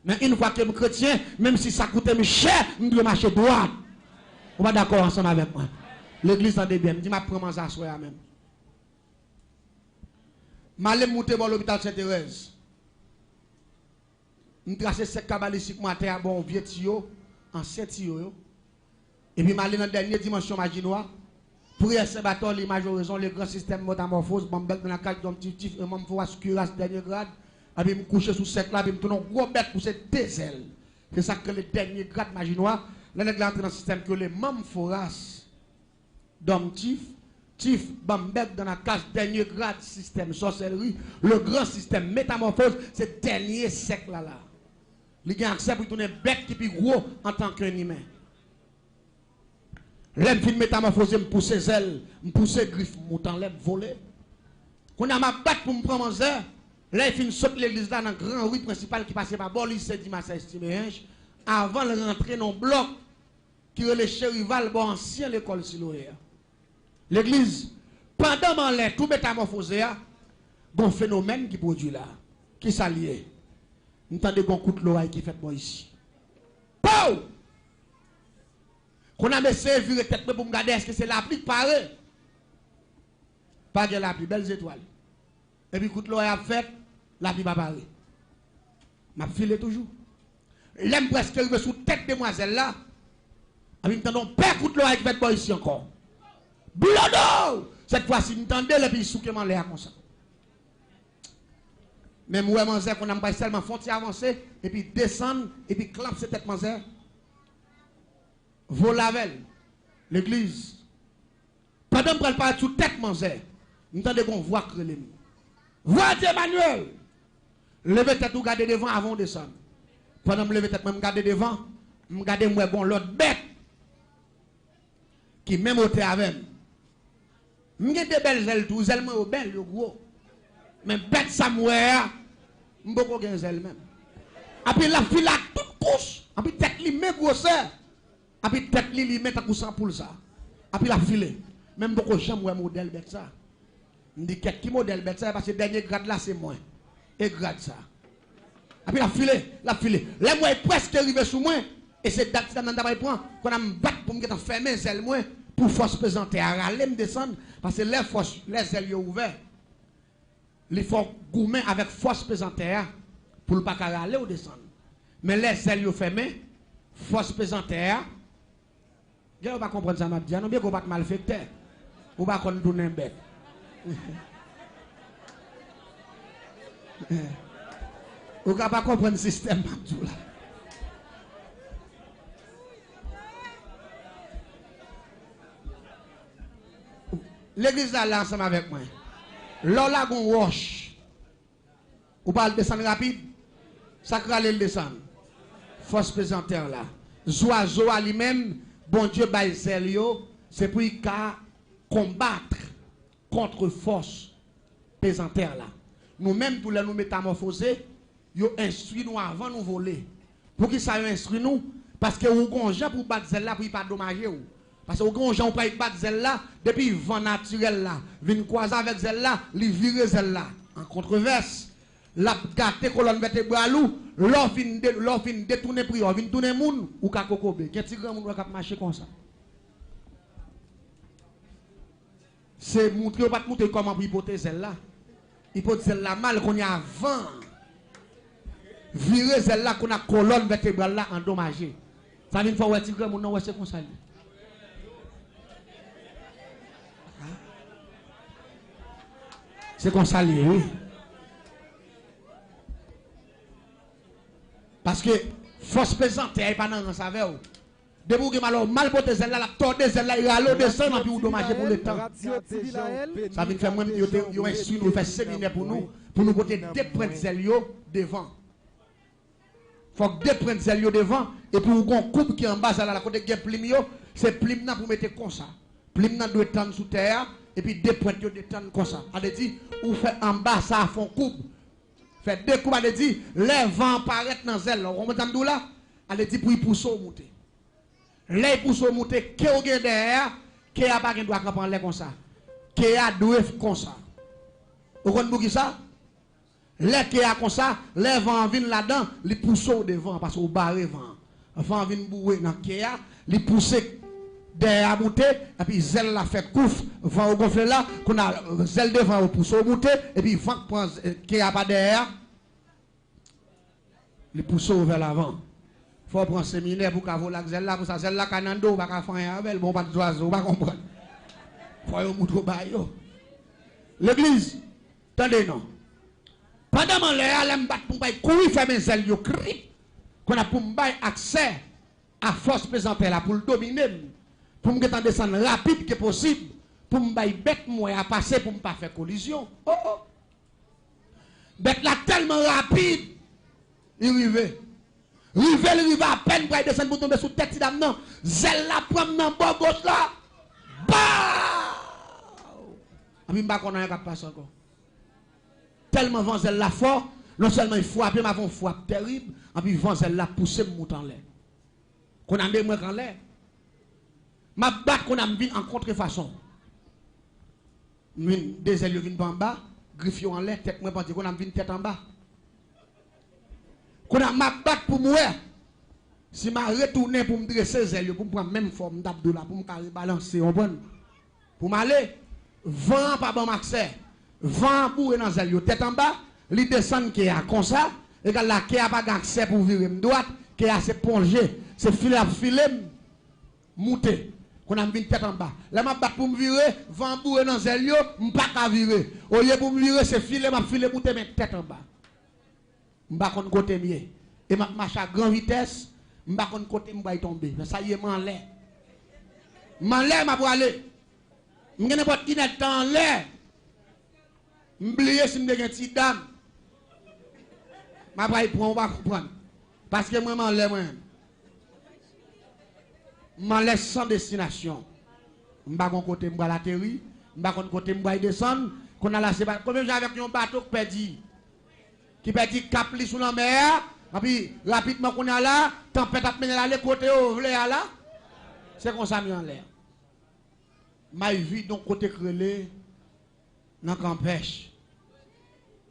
Mais une fois que je suis chrétien, même si ça coûte cher, je dois marcher droit. On va d'accord ensemble avec moi. L'église en bien, je dis, je prends ça soir même. Je vais monter dans l'hôpital Sainte-Thérèse. Je trace 7 cabalistes matin à bon vieux tuyau. En 7 yo. Et puis, dans la dernière dimension maginoire, pour Saint-Bâton, l'image raison, le grand système métamorphose, je dans la cage d'un petit tif, et je me fais cuirasse dernier grade, et puis je me couche sous cette là, et je me tourne un gros bête pour cette deux ailes. C'est ça que le dernier grade maginoire, là, on entre dans le système que les membres foras d'homme tif, bambette dans la cage dernier grade, système sorcellerie, le grand système métamorphose, c'est dernier siècle là. Il y a accès pour tourner bête qui est plus gros en tant qu'un humain. L'aime fin métamorphose, me pousse ses ailes, me pousse ses griffes, montant l'aime voler. Quand on a ma batte pour me prendre mon heure, là il fin saute l'église là dans le grand rue principal qui passait par bord, il s'est dit ma estimé avant de rentrer dans le bloc qui est le chérival bon ancien l'école siloère. L'église, pendant mon l'air, tout métamorphosé, bon phénomène qui produit là, qui s'allie. Nous entendons bon coup de l'oreille qui fait moi ici. Pow! Qu'on a mis virer tête pour me regarder est-ce que c'est la pluie pareil. Pas de la pluie, belles étoiles. Et puis coup de l'oreille a fait, la pluie pas pareil. M'a filé toujours. L'aime presque arrivé sous tête demoiselle là. Et puis nous entendons père coup de l'oreille qui fait moi ici encore. Blodo! Cette fois-ci nous entendons et puis souquement l'air comme ça. Même ouais manzer qu'on a pas seulement frontière avancer et puis descendre et puis clap cette tête manzer. Volavel l'église. Pendant qu'on parle sous tête manzer, nous entendons qu'on voit que les voix d'Emmanuel. Levez tête ou garder devant avant de descendre. Pendant que je lever tête me garder devant, me garder moi bon l'autre bête qui même au avec. M'gè des belles ailes tout, ailes moi belles gros. Mais bête Samuel, m'boko gen zèle même. Après la file à toute couche. Après tête li met grosseur. Après tête li met à cousin pour ça. Après la file. Même beaucoup j'aime ouais modèle bête ça. Me dit qui modèle bête ça parce que dernier grade là c'est moins. Et grade ça. Après la file. Là moi presque arrivé sous moi et c'est date ça n'a pas prend qu'on a me battre pour me faire fermer celle moi pour force présenter à râler me descendre parce que les forces les ailes ouvertes. Il faut gourmet avec force présenter pour ne pas râler ou descendre. Mais les ailes fermées, force présenter. Je ne pas comprendre ça, je ne bien qu'on va mal fait. Ou pas qu'on donne un bête. Ou ne pas comprendre le système. L'église là ensemble avec moi. Lola gon roche. Ou pas le descendre rapide. Ça crale le descendre. Force présentaire là. Zoazo à lui-même, bon Dieu bail sérieux, c'est pour qu'il combattre contre force présentaire là. Nous-mêmes pour nous métamorphoser, yo instruit nous avant nous voler. Pour qui ça instruit nous parce que ou gon gens pour battre celle là pour pas dommager ou. Parce que quand on peut battre celle là, depuis le vent naturel là, vient croiser avec celle là, il vire celle là. En controverse, la gâte colonne vertébrale, l'or fin détourner prière, vient tourner moun ou ka kokobe. Qu'un petit grand moun qui marcher comme ça. C'est montrer pas montrer comment hypothèse celle là. Hypothèse celle là mal qu'on y a avant. Virer celle là qu'on a colonne vertébrale là endommagée. Ça vient faire ouais petit grand moun non ouais c'est comme ça. C'est comme ça, oui. Parce que force présente, elle n'est pas dans le saveur. Debout que mal porté celle-là, la tordé celle-là, il a l'eau descendre, puis vous dommagez pour le temps. Ça veut faire même que vous instruit nous faire séminaire pour nous porter deux prêtres zélio devant. Il faut que deux prêtres zélio devant, et puis vous avez une coupe qui est en bas, là, la côté de plim, c'est plim pour mettre comme ça. Plim doit être sous terre. Et puis deux points de détendre comme ça. Elle dit, ou fait en bas ça font coupe. Fait deux coups, elle dit, les vents paraissent dans elle. On va dire là, elle dit pour y pousser au monter. Les pousser au monter, qui est derrière, qui a pas droit à prendre comme ça. Qui a doué comme ça. Vous comprenez ça? Les qui a comme ça, les vents viennent là-dedans, les pousser au devant parce qu'on barre vent. Vent vient bouer dans qui a, les pousser derrière monter et puis zèle la fait couf vent au gonfler là qu'on a zèle devant pour se monter et puis vent prend qui a pas derrière les pousser vers l'avant faut prendre séminaire pour qu'avoir la zèle là pour ça zèle là canando pas faire un avec bon pas d'oiseau pas comprendre faut yo moutro ba yo l'église attendez non pendant les alem bat pour bay courir fermer zèle yo cri qu'on a pour bay accès à force présenter là pour le dominer pour me descendre rapide que possible, pour me bailler bête moi à passer pour me pas faire collision. Oh oh. Bête là tellement rapide, il arrive. Il à peine pour descendre pour tomber sous tête dame non. Zèle la prendre dans bord gauche là. Bah! Ami pas qu'on a un passe encore. Tellement vent zèle la fort, non seulement il frappe, mais avant frappe terrible, et puis vent zèle la pousser monter en l'air. Qu'on a mis moi en l'air. Ma batte qu'on a mis en contrefaçon. Des ailes viennent en bas, griffes en l'air, tête moi qu'on a mis tête en bas. Qu'on a ma batte pour moi. Si ma retourner pour me dresser les ailes, pour me prendre même forme d'abdo là, pour me balancer, on bon. Pour m'aller, vent pas bon accès. Vent pour dans les ailes, tête en bas, li descend qui a comme ça, et là qui a pas accès pour virer droite, qui a se plonger, c'est filer à filer, monter. Qu'on a mis tête en bas. Là, ma batte pour me virer, vent bourrer dans les lieux, je ne peux pas virer. Au lieu pour me virer, c'est filer, ma filer, monter, mais tête en bas. Je ne peux pas côté mieux. Et ma marche à grande vitesse, je ne peux pas côté me tomber. Ça y est, je m'en l'air. Je m'en l'air, je vais aller. Je ne peux pas être en l'air. Je vais oublier si je suis une petite dame. Je vais comprendre. Parce que moi, je m'en l'air, moi. m'en laisse sans destination. M'ba kon côté m'ba la terre, m'ba kon côté m'ba descendre, qu'on a là c'est pas comme j'ai avec un bateau qui perdu cap li sous la mer, Et puis, rapidement, qu'on est là, tempête a mené là, côté où vous là, c'est comme ça, mis en l'air. Ma vie, donc, côté crelé, dans le campèche,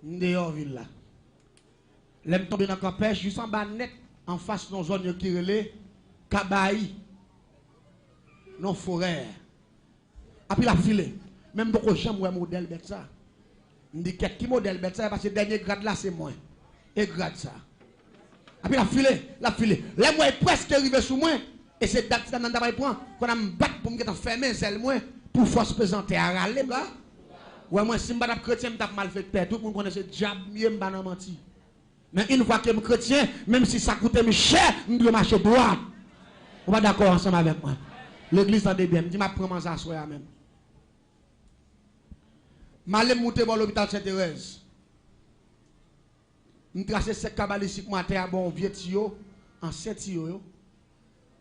dehors, ville là. L'aime tomber dans le campèche, juste en bas net, en face de nos zones qui relais, Kabaï, non forêt. Et puis la file, même beaucoup de gens ont un modèle bête ça. Je dis qui modèle bête ça, parce que le dernier grade là, c'est moi. Et grade ça. Et puis la file. Là, moi, presque arrivé sous moi. Et c'est date dans le point qu'on a me battre pour me fermer celle moi pour force présenter à râler là. Ouais, moi, si je suis chrétien, je suis mal fait père. Tout le monde connaît ce diable, je ne pas menti. Mais une fois que je suis chrétien, même si ça coûte cher, je dois marcher droit. On va d'accord ensemble avec moi. L'église a des biens. Je dis, je prends ça soir même. Je suis monté dans l'hôpital Sainte-Thérèse. Je trace 5 cabalistiques matin à bon vieux tio, en 7 tio.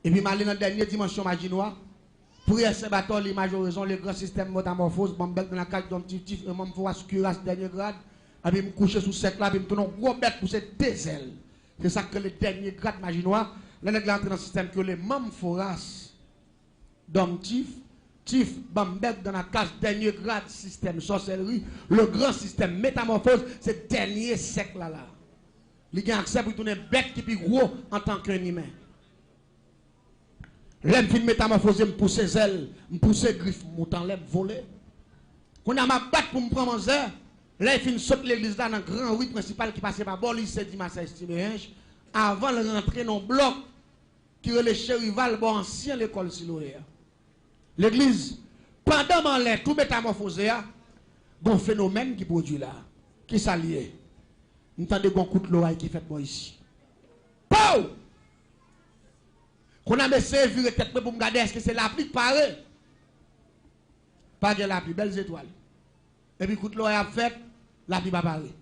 Et puis je suis dans la dernière dimension maginoire. Prière Saint-Bâton, l'image horizon, le grand système métamorphose, je suis dans la carte d'un petit tif, je me fais cuirasse dernier grade. Et puis je me couche sous 5 là, et puis je me tourne gros bête pour ces deux ailes. C'est ça que le dernier grade maginoire. Là, on entre dans le système que les membres foras d'homme tif, bambek dans la case dernier grade système sorcellerie, le grand système métamorphose, c'est dernier siècle là. Il a accès pour tourner bête qui est plus gros en tant qu'un humain. L'aime fin métamorphose, me pousse ses ailes, me pousse ses griffes, montant l'aime voler. Quand on a ma batte pour me prendre en heure, là il fin saute l'église là dans le grand rue principal qui passait par bord, il s'est dit ma estimé avant de rentrer dans le bloc qui est le chérival bon ancien l'école Siloé. L'église, pendant l'air, tout métamorphosé, bon phénomène qui produit là, qui s'allie. Nous entendons bon coup de l'oreille qui fait moi ici. Pow! Qu'on a essayé de virer tête pour me regarder, est-ce que c'est la pluie pareil? Pas de la pluie, belles étoiles. Et puis coup de l'oreille a fait, la pluie pas pareil.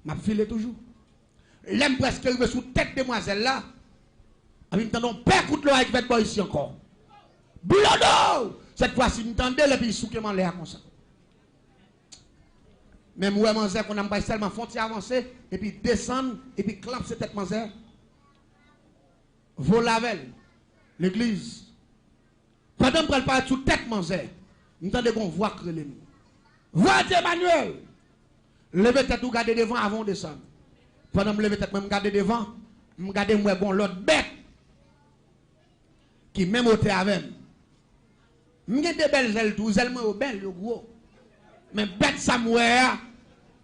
M'a filé toujours. L'aime presque arrivé sous tête demoiselle là. Et puis nous entendons pas coup de l'oreille qui fait moi ici encore. Blodo! Cette fois-ci, nous entendons et puis il souquement l'air comme ça. Même où est qu'on a pas seulement frontière avancer et puis descendre et puis clamp cette tête manzère. Volavel, l'église. Pendant qu'on parle sous tête manzère, nous entendons qu'on voit que les voix d'Emmanuel. Levez tête ou garder devant avant de descendre. Pendant que je levez tête, je garder devant, je garder moi bon l'autre bête qui même au avec. Je des belles ailes, tout ailes moi belles, gros. Mais bête ça mourir,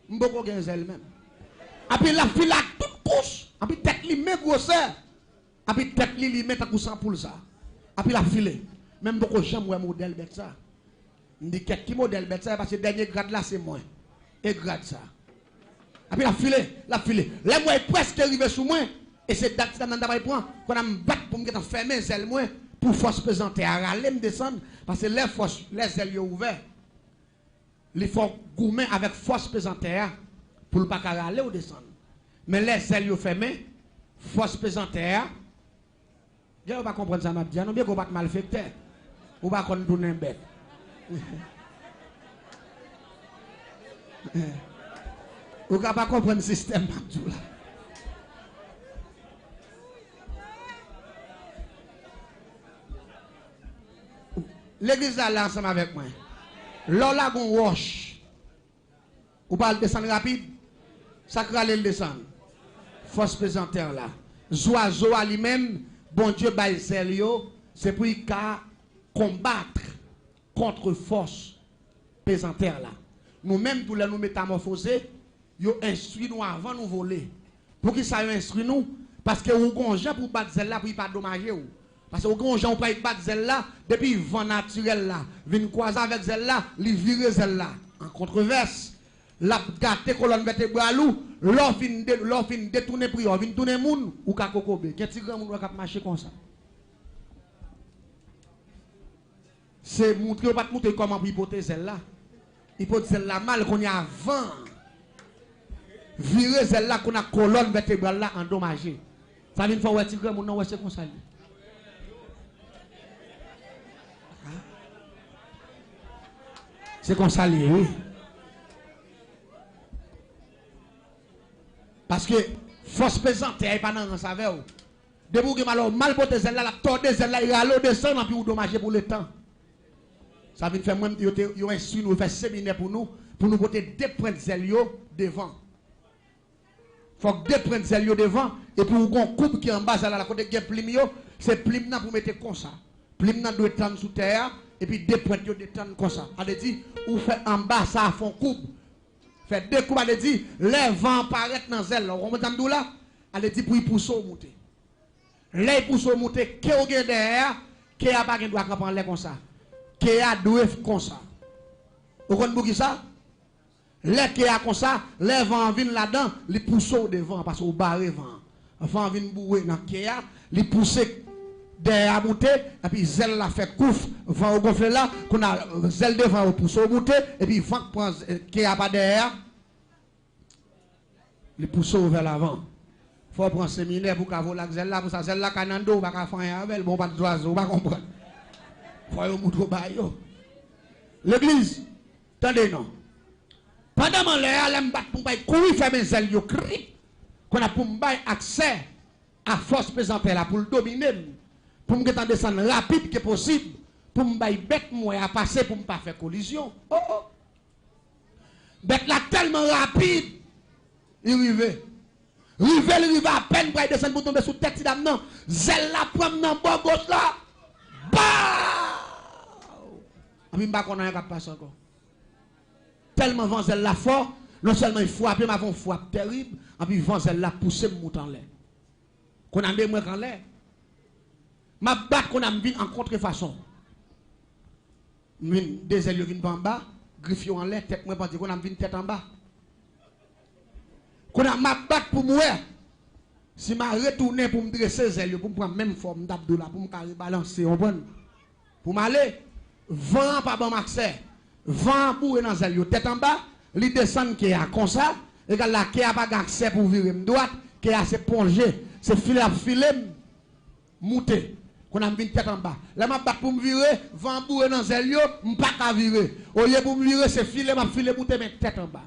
je ne peux pas gagner ailes même. Et puis la fille a toute couche, et puis tête li met grosseur. Et puis tête li met un coussin pour ça. Et puis la file, même beaucoup de gens ont un modèle bête ça. Je dis qui modèle bête ça parce que le dernier grade là c'est moi. Et grade ça. Et puis la file. Là moi est presque arrivé sous moi. Et c'est date dans le point qu'on a me battre pour me fermer les ailes moi pour force présenter à râler me descendre parce que les ailes ouvertes. Il faut gourmer avec force présenter pour ne pas râler ou descendre. Mais les ailes fermées, force présenter. Je ne vais pas comprendre ça, je ne vais pas mal fait. Ou pas qu'on donne un bête. Ou ne pas comprendre le système. L'église là ensemble avec moi. Lola gon roche. Ou pas le descendre rapide. Ça crale le descendre. Force présentaire là. Zoazo à lui-même, bon Dieu bail c'est pour qu'il combattre contre force présentaire là. Nous-mêmes pour nous métamorphoser, yo instruit nous avant nous voler. Pour qu'il ça instruit nous parce que ou gon gens pour battre celle là pour pas dommager ou. Parce que quand on gens pas battre celle là depuis vent naturel là, vient croiser avec celle là, li virer celle là en controverse. La gâté colonne vertébrale ou l'or fin détourner prière, vient tourner moun ou ka kokobe. Qu'est petit grand moun qui marcher comme ça. C'est montrer pas montrer comment hypothèse celle là. Hypothèse celle là mal qu'on y a avant. Virer celle là qu'on a colonne vertébrale là endommagée. Ça vient faire ouais petit grand moun non ouais c'est comme ça. C'est comme ça, oui. Parce que Force pesante, il pas dans ça avec. Debout que mal porter celle là, la tordre celle là, il a descendre puis ou dommager pour le temps. Ça vient faire moi yo instruit nous faire séminaire pour nous porter deux points de zèle devant. Faut que deux points de zèle devant et puis ou gon coupe qui en bas là la côté gen plim yo, c'est plim là pour mettre comme ça. Plim là doit tendre sous terre et puis deux points yo détendre comme ça. On dit ou fait en bas ça font coupe. Fait deux coups, elle dit, les vents paraissent dans zèle. On va dire là, elle dit pour y pousser au monter. Les pousser au monter, qui est derrière, qui a pas de droit à l'air comme ça. Qui a doué comme ça. Vous comprenez ça? Les qui a comme ça, les vents viennent là-dedans, les poussent au devant parce qu'on barre vent. Vent viennent bouer dans qui a, les pousser derrière monter, et puis zèle la fait couf, vent au gonfler là, qu'on a zèle devant au pousse au monter, et puis vent prend qui a pas derrière, les pousse vers l'avant. Faut prendre séminaire pour qu'à voler la zèle là, pour ça zèle là canando, pas qu'à faire avec, bon pas d'oiseau, pas comprendre. Faut y montrer au bail. L'église, attendez non. Pendant que les gens battent pour courir faire mes zèles yo cri, qu'on a pour m'bailler accès à force pesante là pour le dominer. Pour me descendre rapide que possible, pour me bailler bête moi à passer pour me pas faire collision. Oh oh. Bête là tellement rapide, il arrive. Il à peine pour descendre pour tomber sous tête dame non. Zèle la prend dans bord gauche là. Bah! Ami pas qu'on a pas passer encore. Tellement vent zèle la fort, non seulement il frappe, mais avant frappe terrible, et puis vent zèle la pousser monter en l'air. Qu'on a mis moi en l'air. Ma batte qu'on a mis en contrefaçon. Des ailes viennent en bas, griffe en l'air, tête moi pas dire qu'on a mis tête en bas. Qu'on a ma batte pour moi. Si m'a retourné pour me dresser les ailes pour me prendre même forme d'abdo là pour me carrer balancer, on prend. Pour m'aller vent pas bon accès. Vent pour dans les ailes tête en bas, li descend qui a comme ça, et là qui a pas accès pour virer droite, qui a c'est plonger, c'est filer à filer monter. Qu'on a mis tête en bas. Là, m'a battre pour me virer, vent bourrer dans zèle yo, m'pas ka virer. Au lieu pour me virer, c'est filer, m'a filer monter mais tête en bas.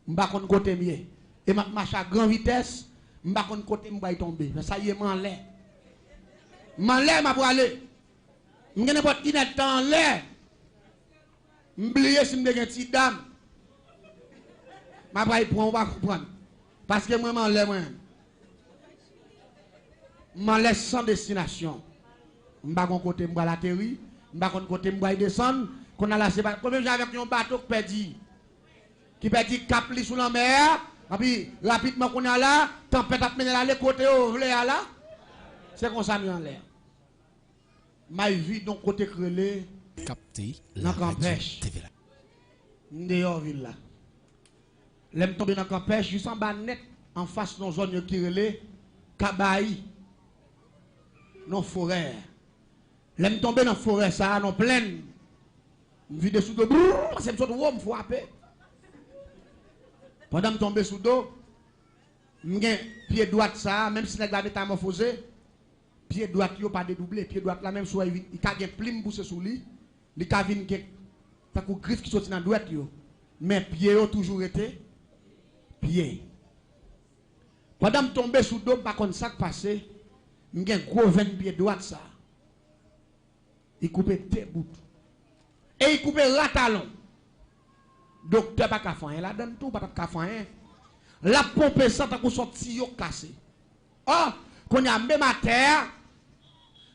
M'pas kon côté mieux. Et m'a marche à grande vitesse, m'pas kon côté m'ba tomber. Ça y est, m'en l'air. M'en l'air m'a pour aller. M'gene pas qui net en l'air. M'blier si m'de gen ti dame. M'a pas y prendre, on va comprendre. Parce que moi m'en l'air moi. M'en laisse sans destination. M'ba kon côté m'ba la terre, m'ba kon côté m'ba descendre, qu'on a là c'est pas comme avec un bateau qui perdit cap li sous la mer, et puis rapidement qu'on a là, tempête a mené là les côté au vle là. C'est comme ça mis en l'air. Ma vie donc côté crelé Capter la campèche. Dehors ville là. L'aime tomber dans campèche juste en bas net en face de zone qui relé Kabaï. Non forêt. L'aime tomber dans forêt ça non pleine. Vide sous dos, c'est une me frapper. Pendant me tomber sous dos, m'gen pied droit ça, même si la métamorphosé, pied droit yo pas dédoublé, pied droit là même soit il ka gen plim pousse sous lui, il ka vinn ke ta ko griffe qui sorti dans droite yo. Mais pied yo toujours été pied. Pendant me tomber sous dos, pas comme ça passé, m'gen gros 20 pieds droit ça. Il coupe tes bouts. Et il coupe la talon. Docteur pas qu'à faire là donne tout pas qu'à faire. La pompe ça ta ko sorti yo cassé. Oh, qu'on y a même à terre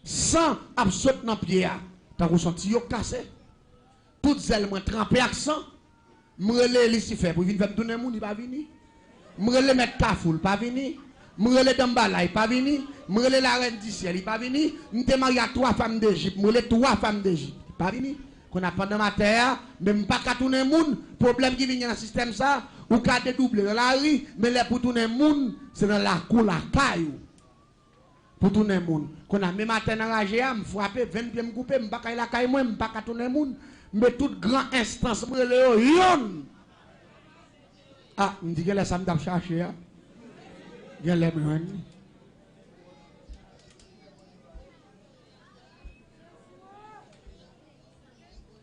sans absolument dans pied ta ko sorti yo cassé. Tout zèle moi trempé accent. M'rele Lucifer pour venir faire donner moun il pas venir. M'rele mettre Kafoul pas venir. M'rele Dambala il pas venir. M'rele la reine du ciel il pas venir. M'te marié à 3 femmes d'Égypte, m'rele 3 femmes d'Égypte. Pas venir. Qu'on a pendant ma terre, même pas qu'à tourner moun, problème qui vient dans le système ça, ou qu'à dédoubler dans la rue, mais là pour tourner moun, c'est dans la cour la caillou. Pour tourner moun. Qu'on a même matin enragé, me frapper, 20 pieds me couper, me pas qu'à la caille moi, me pas qu'à tourner moun, mais toute grande instance me le yon. Ah, me dit que là ça me t'a chercher hein. Viens les me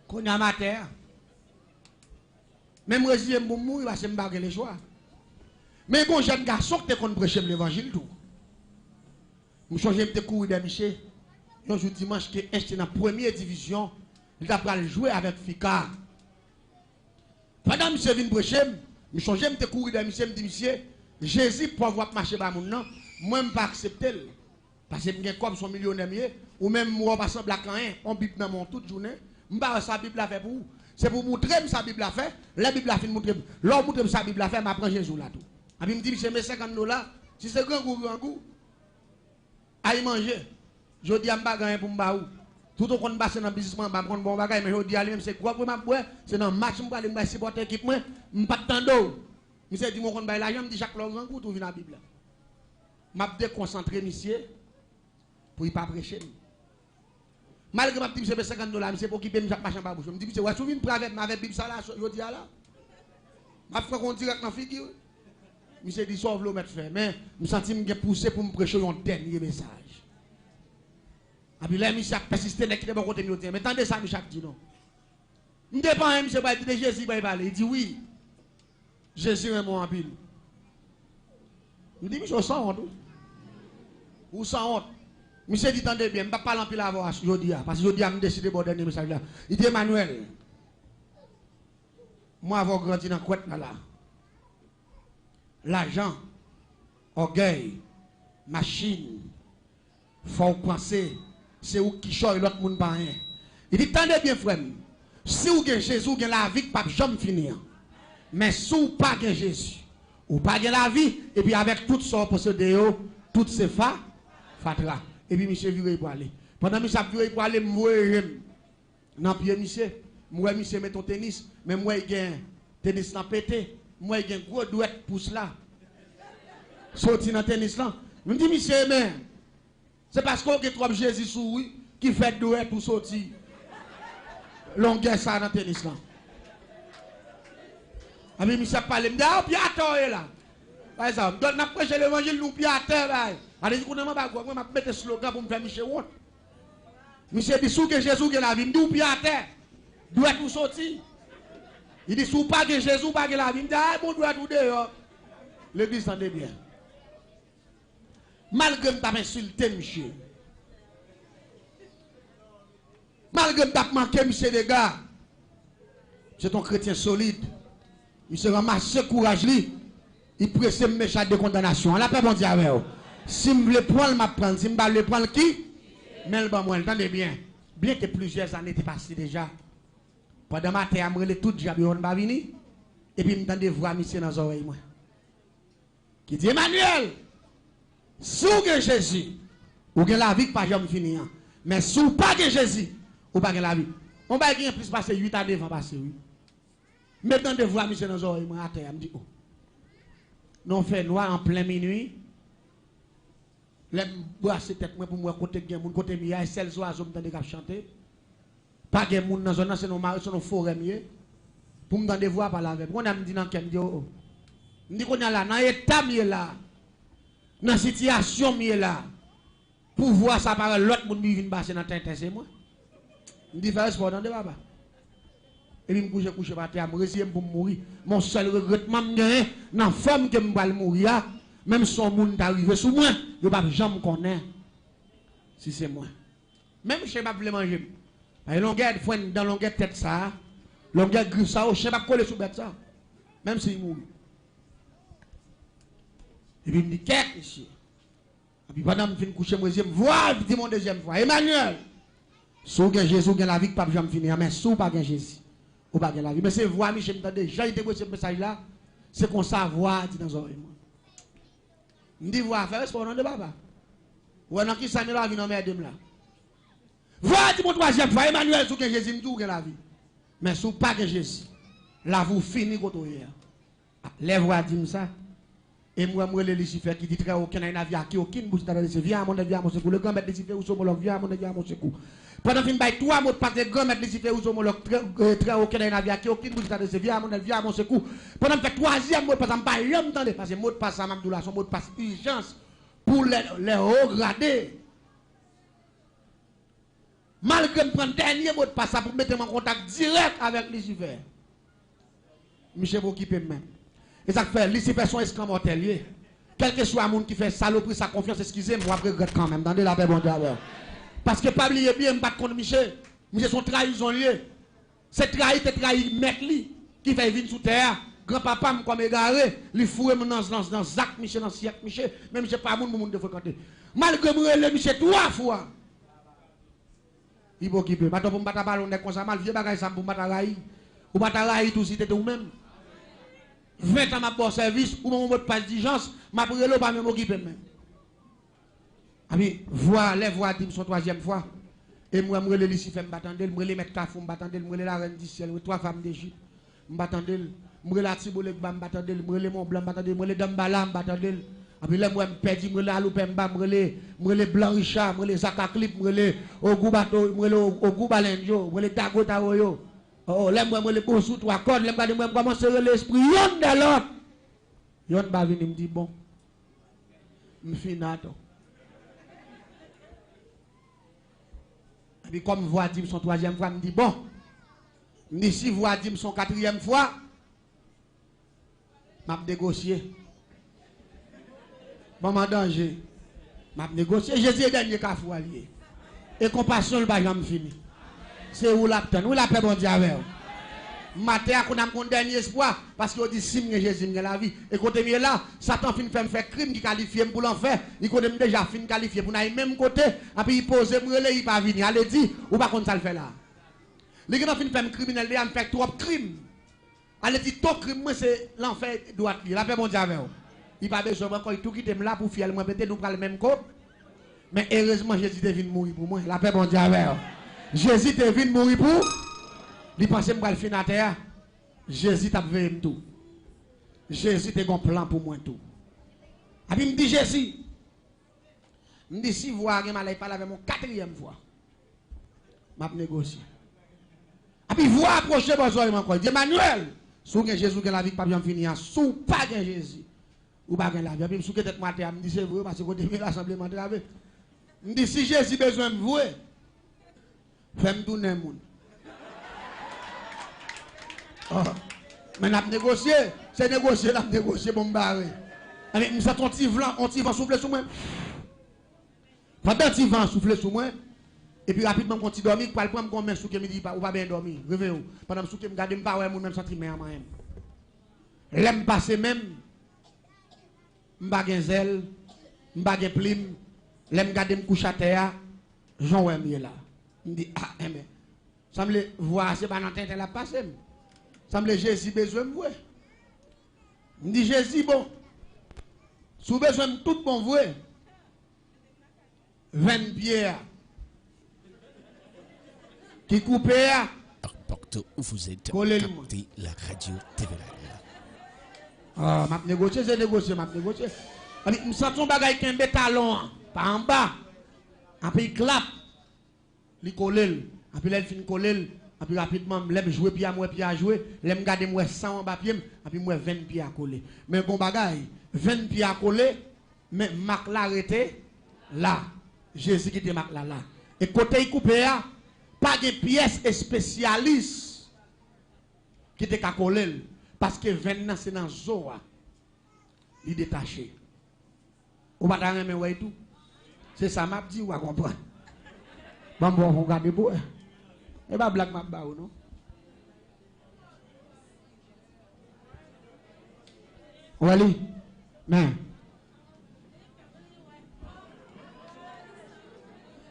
qu'on a ma terre. Même résilier pour mourir, parce que je ne les choix. Mais bon jeune garçon qui te prêcher l'évangile tout. Je change de courir de Michel. Un jour dimanche qui est dans la première division, il a jouer avec Fika. Pendant que monsieur vient prêcher, je change de courir de Michel, me dit monsieur, Jésus pour avoir marché par mon nom, moi je ne pas accepter. Parce que je comme son millionnaire ou même moi pas semble à rien, on Bible dans mon toute journée, je ne sais pas sa Bible a fait pour vous. C'est pour montrer sa Bible a fait, la Bible a fait montrer. L'homme montre sa Bible a fait, m'apprend Jésus là tout. Et puis me dit monsieur, mais $50, si c'est grand goût, aille manger. Je dis à m'bagaille pour m'baou. Tout au compte basé dans le business, je prendre bon bagaille, mais je dis à lui, c'est quoi pour m'boire? C'est dans le match, je vais aller supporter l'équipe, je ne pas de temps. Monsieur dit, mon compte bail l'argent, je dis chaque grand goût, tout vient dans la Bible. Je vais déconcentrer, monsieur, pour ne pas prêcher. Malgré que je dis, c'est $50, c'est pour qu'il paye chaque machin par bouche. Je me dis, ouais, souviens de avec ma Bible, ça là, je dis à là. Je vais faire un direct dans la figure. Monsieur dit, sauve le mettre fait. Mais je me sens que je poussé pour me prêcher un dernier message. Et puis là, monsieur a persisté, il est bon côté de mais attendez ça, monsieur dit non. Je ne dépend pas, monsieur, il dit Jésus, il parler. Il dit oui. Jésus est mon pile. Je dis, monsieur, sans honte. Ou sans honte. Monsieur dit, attendez bien, je ne vais pas parler en pile avant, je dis, parce que je dis, je décidé de dernier message là. Il dit, Emmanuel, moi, avoir grandi dans la couette là. L'argent, orgueil, machine, faut penser, c'est où qui choisit l'autre monde pas rien. Il dit, tendez bien, frère, si vous avez Jésus, vous avez la vie, pas jamais finir. Mais si vous n'avez pas Jésus, vous n'avez pas la vie, et puis avec tout ça, possédé, toutes ces fatra. Et puis, monsieur viré pour aller. Pendant que monsieur viré pour aller, moi, non, puis monsieur, moi, monsieur, met ton tennis, mais moi, il y a un tennis dans pété. Moi, il y a un gros douette pour cela. Sorti dans le tennis là. Je me dis, monsieur, mais c'est parce qu'on a trop Jésus sous oui, qui fait douette pour sortir. Longueur ça dans le tennis là. Et puis, monsieur parle, il me dit, ah, piato est là. Par exemple, on a prêché l'évangile, nous piato là. Alors, je ne sais pas quoi, je vais mettre un slogan pour me faire monsieur honte. Monsieur dit, sous que Jésus est la vie, nous piato. Douette pour sortir. Il dit, sous pas que Jésus, pas que la vie. Il dit, ah, bon, doit tout dehors. L'église s'en est bien. Malgré que tu as insulté, monsieur. Malgré que tu as manqué, monsieur, des gars. C'est un chrétien solide. Il se ramasse courage, il presse mes méchants de condamnation. La paix, bon Dieu, avec vous. Si je veux prendre, je prendre. Si je veux prendre qui? Mais le bon, moi, entendez bien. Bien que plusieurs années étaient passées déjà. Pendant ma terre, je me tout diable, on va venir. Et puis, je me voix monsieur dans les oreilles. Qui dit, Emmanuel, si vous avez Jésus, vous avez la vie qui pas jamais finir. Mais si vous n'avez pas Jésus, vous n'avez pas la vie. On va gagner plus passer 8 années avant passer, oui. Mais dans des voix, monsieur dans les oreilles, à terre, je me dis, oh. Non, fait noir en plein minuit. Les brasser tête pour moi, côté gen moun, côté miya, et celles oiseaux me tande chanter. Pas de monde dans la zone, c'est nos forêts mieux. Pour me donner voix par la veille. On a me dit dans quel oh. Me dit qu'on est là, dans l'état mieux là. Dans la situation mieux là. Pour voir ça par l'autre monde qui vient passer dans la tête, c'est moi. Me dit faire sport dans le papa. Et puis me couche par terre, me résigner pour mourir. Mon seul regrettement me gagne dans la femme que me va mourir. Même si son monde est arrivé sous moi, je ne vais pas jamais connaître. Si c'est moi. Même si je ne vais pas manger. Longueur dans longueur tête ça, longueur griffe ça, je ne vais pas coller sous bête ça. Même s'il mourit. Et puis il me dit, qu'est-ce ici? Et puis pendant que je finis coucher, je me vois, je dis mon deuxième fois, Emmanuel, si vous avez Jésus, vous avez la vie, pas jamais finir, mais si vous n'avez pas Jésus, vous n'avez pas la vie. Mais c'est voir, Michel, déjà, il ce message là, c'est qu'on savoir, dit dans les oreilles. Je me dis, voir, faire ce nom de papa. Ou alors qui s'en est la vie dans mes deux là. Voilà, dis mon troisième fois, Emmanuel, sous que Jésus me dit que la vie. Mais sous pas que Jésus, là vous finissez quand vous êtes. Les voix disent ça. Et moi, le Lucifer qui dit très aucun avis à qui aucune bouche d'adresse. Viens à mon avis à mon secours. Le grand maître Lucifer ou somologue, viens à mon avis à mon secours. Pendant qu'il y a 3 mots de passe, le grand maître Lucifer ou somologue, très aucun avis à qui aucune bouche d'adresse. Viens à mon avis à mon secours. Pendant qu'il y a 3e mot de passe, je ne sais pas, parce que le mot de passe à Mamdoula, son mot de passe urgence pour les hauts gradés. Malgré que je prends le dernier mot de passe pour mettre en contact direct avec Lucifer. Michel vous occupez même. Et ça fait, Lucifer son escamp mortel. Quel que soit le monde qui fait saloperie, sa confiance, excusez-moi, je regrette quand même. Dans la paix, bon Dieu. Parce que pas oublier bien, je ne pas contre Michel. Michel son trahison lié. C'est trahi mec qui fait vivre sous terre. Grand-papa me comme égaré, lui fouet dans Zach Michel, dans Siak Michel, même je pas moun de fréquenter. Malgré moi, le Michel 3 fois. Il faut qu'il peut. Maintenant, pour me battre ballon, on est comme ça, mal vieux bagage, ça pour me battre raï. Ou battre raï, tout si t'es ou même. 20 ans, ma bon service, ou mon mot de pas d'exigence, ma brûle pas même occuper même. Ah oui, les voix dim son troisième fois. Et moi, je me Lucifer, je me mettre Kafou, je me la reine du ciel, 3 femmes d'Égypte, je me la Tibolek, je me Mont Blanc, je me Dambala, je puis là, moi, je me perds, je me la Loupemba, je me Blanc Richard, je me Zakaclip, je me Ogoubato, je me Ogoubalenjo, je me Dago Taroyo. Oh, là, moi, je me pose sous 3 cordes, là, je commence à l'esprit, yon de l'autre. Yon va venir me dire, bon, je suis nato. Et puis, comme voix dit son 3e fois, je me dis, bon, si voix dit son 4e fois, je vais négocier. Bon, en danger. Je vais négocier. Jésus est dernier cas fou allié. Et compassion, le bagage me fini. C'est où la peine. Où la paix, bon Dieu, avec vous. Matin, on a mon dernier espoir. Parce qu'il dit, si Jésus me la vie. Et quand je là, Satan fin fait faire crime qui qualifie pour l'enfer. Il connaît déjà fin qualifié pour aller même côté. Et puis il pose, il va venir. Allez, dit, ou pas qu'on ça le fait là. Les gens fin fait criminel, ils fait trop crime. Allez, dit, ton crime, moi, c'est l'enfer droit. La paix, bon Dieu, avec vous. Il va besoin encore tout quitter là pour faire moi peut-être nous prendre le même corps. Mais heureusement Jésus est venu mourir pour moi. La paix bon Dieu avec. Jésus est venu mourir pour. Il pensait me le finir à terre. Jésus t'a veillé tout. Jésus a un plan pour moi tout. Et puis il me dit Jésus. Il me dit si vous avez mal parler avec mon 4e fois. M'a négocier. Et puis vous approchez besoin encore. Il dit Emmanuel, sous que Jésus que la vie pas bien finir, sous pas que Jésus. Ou pas la vie. Puis, je suis moi, je me dis, c'est vrai, parce que je l'assemblée, je me dis, si Jésus a besoin de vous, fais-moi tourner le monde. Mais on a négocié, c'est négocié, on a négocié, bon, barré. Je me sens un petit vent souffler sur moi. Pendant un petit vent souffler sur moi, et puis rapidement, quand tu dors, je vais prendre comme un souke, je me dis, ou pas bien dormir, réveillez-vous. Pendant que je me garde, je ne pas même sentiment à moi-même. L'aime passer même. M'ba gen zel, m'ba gen plim, l'aime garder me coucher à terre, Jean ouais mieux là. Me dit ah mais semble voir c'est pas dans tête la passé. Semble Jésus besoin me voir. Me dit Jésus bon. Sous besoin de tout bon voir. 20 pierres qui coupé Partout où vous êtes, captez la radio TV. Ah, m'a négocié, c'est négocié, m'a négocié. Je sens ton bagage qui est un talon, par en bas. Après, il clap. Il colle. Après, il finit coller. Après, rapidement, je joue pied à moi, pied à jouer. Je garde moi 100 en bas pied. Après, moi 20 pieds à coller. Mais bon bagage, 20 pieds à coller. Mais Marc l'a arrêté là. Jésus qui était Marc là. Et côté il coupé, pas de pièces spécialistes qui étaient à coller. Parce que 20 c'est dans Zoa. Il est détaché. Ou pas dans le même tout. C'est ça m'a dit ou à comprendre. Bon, on regarde pour. Et pas blague m'a ba ou non. Wali. Mais.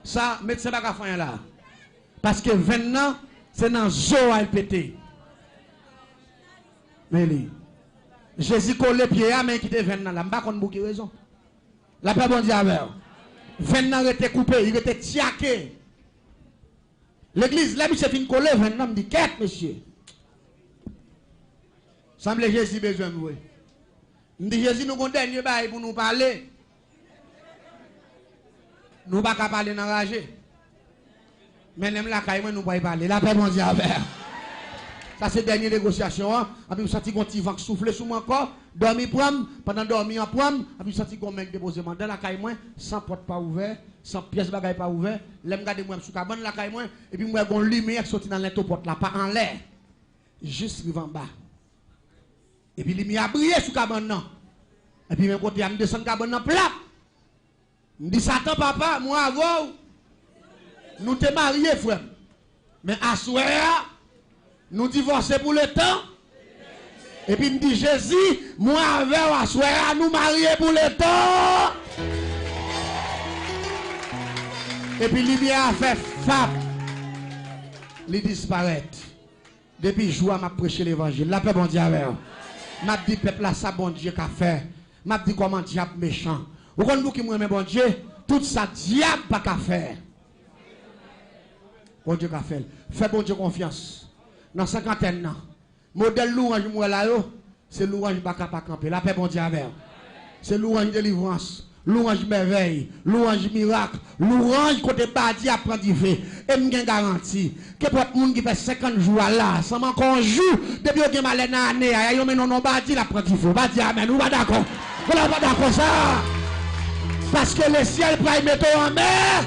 Ça, médecin pas faire là. Parce que 20 ans, c'est dans Zoa pété. Mais Jésus colle les pieds à main qui était 20 ans là. Je ne sais pas pour quelle raison. La paix bon Dieu avec. 20 ans était coupé, il était tiaqué. L'église, là, monsieur fin collé 20 ans, me dit qu'est-ce monsieur? Semble Jésus besoin de vous. Me dit Jésus nous avons dernier bail pour nous parler. Nous ne pouvons pas parler dans la rage. Mais même la caille, nous ne pouvons pas parler. La paix bon Dieu avec. Ça c'est dernière négociation. Après vous sentez qu'on petit vent souffler sur moi encore, dormir prendre, pendant dormir en prendre, après vous sentez qu'on mec déposer dans la caille moi, sans porte pas ouvert, sans pièce bagaille pas ouvert, l'aime garder moi sous cabane la caille moi et puis moi gon lumière sorti dans l'into porte là pas en l'air. Juste en bas. Et puis, il m'a brillé sous cabane. Et puis, même côté, il me descend cabane plat. Il me dit, Satan, papa, moi, avant, nous t'es mariés, frère. Mais à soir, nous divorçons pour le temps. Et puis, il me dit, Jésus, moi, avec, à soir, nous mariés pour le temps. Et puis, lumière a fait fap. Il disparaît. Depuis jour, m'a prêché l'évangile. La paix, bon Dieu, avec. M'a dit, peuple, là, ça, bon Dieu, qu'a fait. M'a dit, comment diable méchant. Vous connaissez qui m'aime, bon Dieu? Tout ça, diable, pas qu'à faire. Bon Dieu, qu'a fait. Fais bon Dieu confiance. Dans 50 ans, modèle louange, moi, là, c'est louange, pas qu'à camper. La paix, bon Dieu, avec. C'est louange délivrance. Louange merveille, louange miracle, louange côté badi apprend du fait. Et m'gen garanti que pour tout monde qui fait 50 jours là, sans man qu'on joue depuis que malé dans année, yo men non badi la prend du fait. Badi amen, ou pas d'accord. Vous pas d'accord ça? Parce que le ciel va mettre en mer,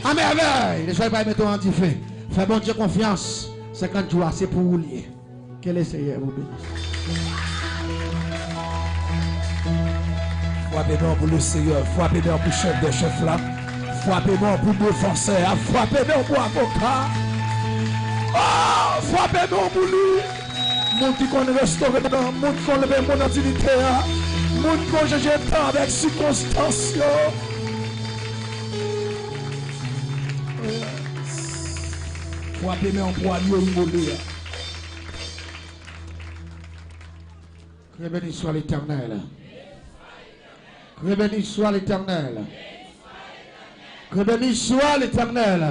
en merveille. Le ciel va mettre en du fait. Fais bon Dieu confiance. 50 jours c'est pour vous lier. Que le Seigneur vous bénisse. Frappez-moi pour le Seigneur, frappez-moi pour le chef de chef là, frappez-moi pour le défenseur, frappez-moi pour l'avocat. Oh, frappez-moi pour lui. Mon qui connaît restaurer, mon qui connaît mon activité, mon qui connaît jeter avec circonstance. Frappez-moi pour aller mourir. Que béni soit l'Éternel. Que béni soit l'Éternel. Que béni soit l'Éternel.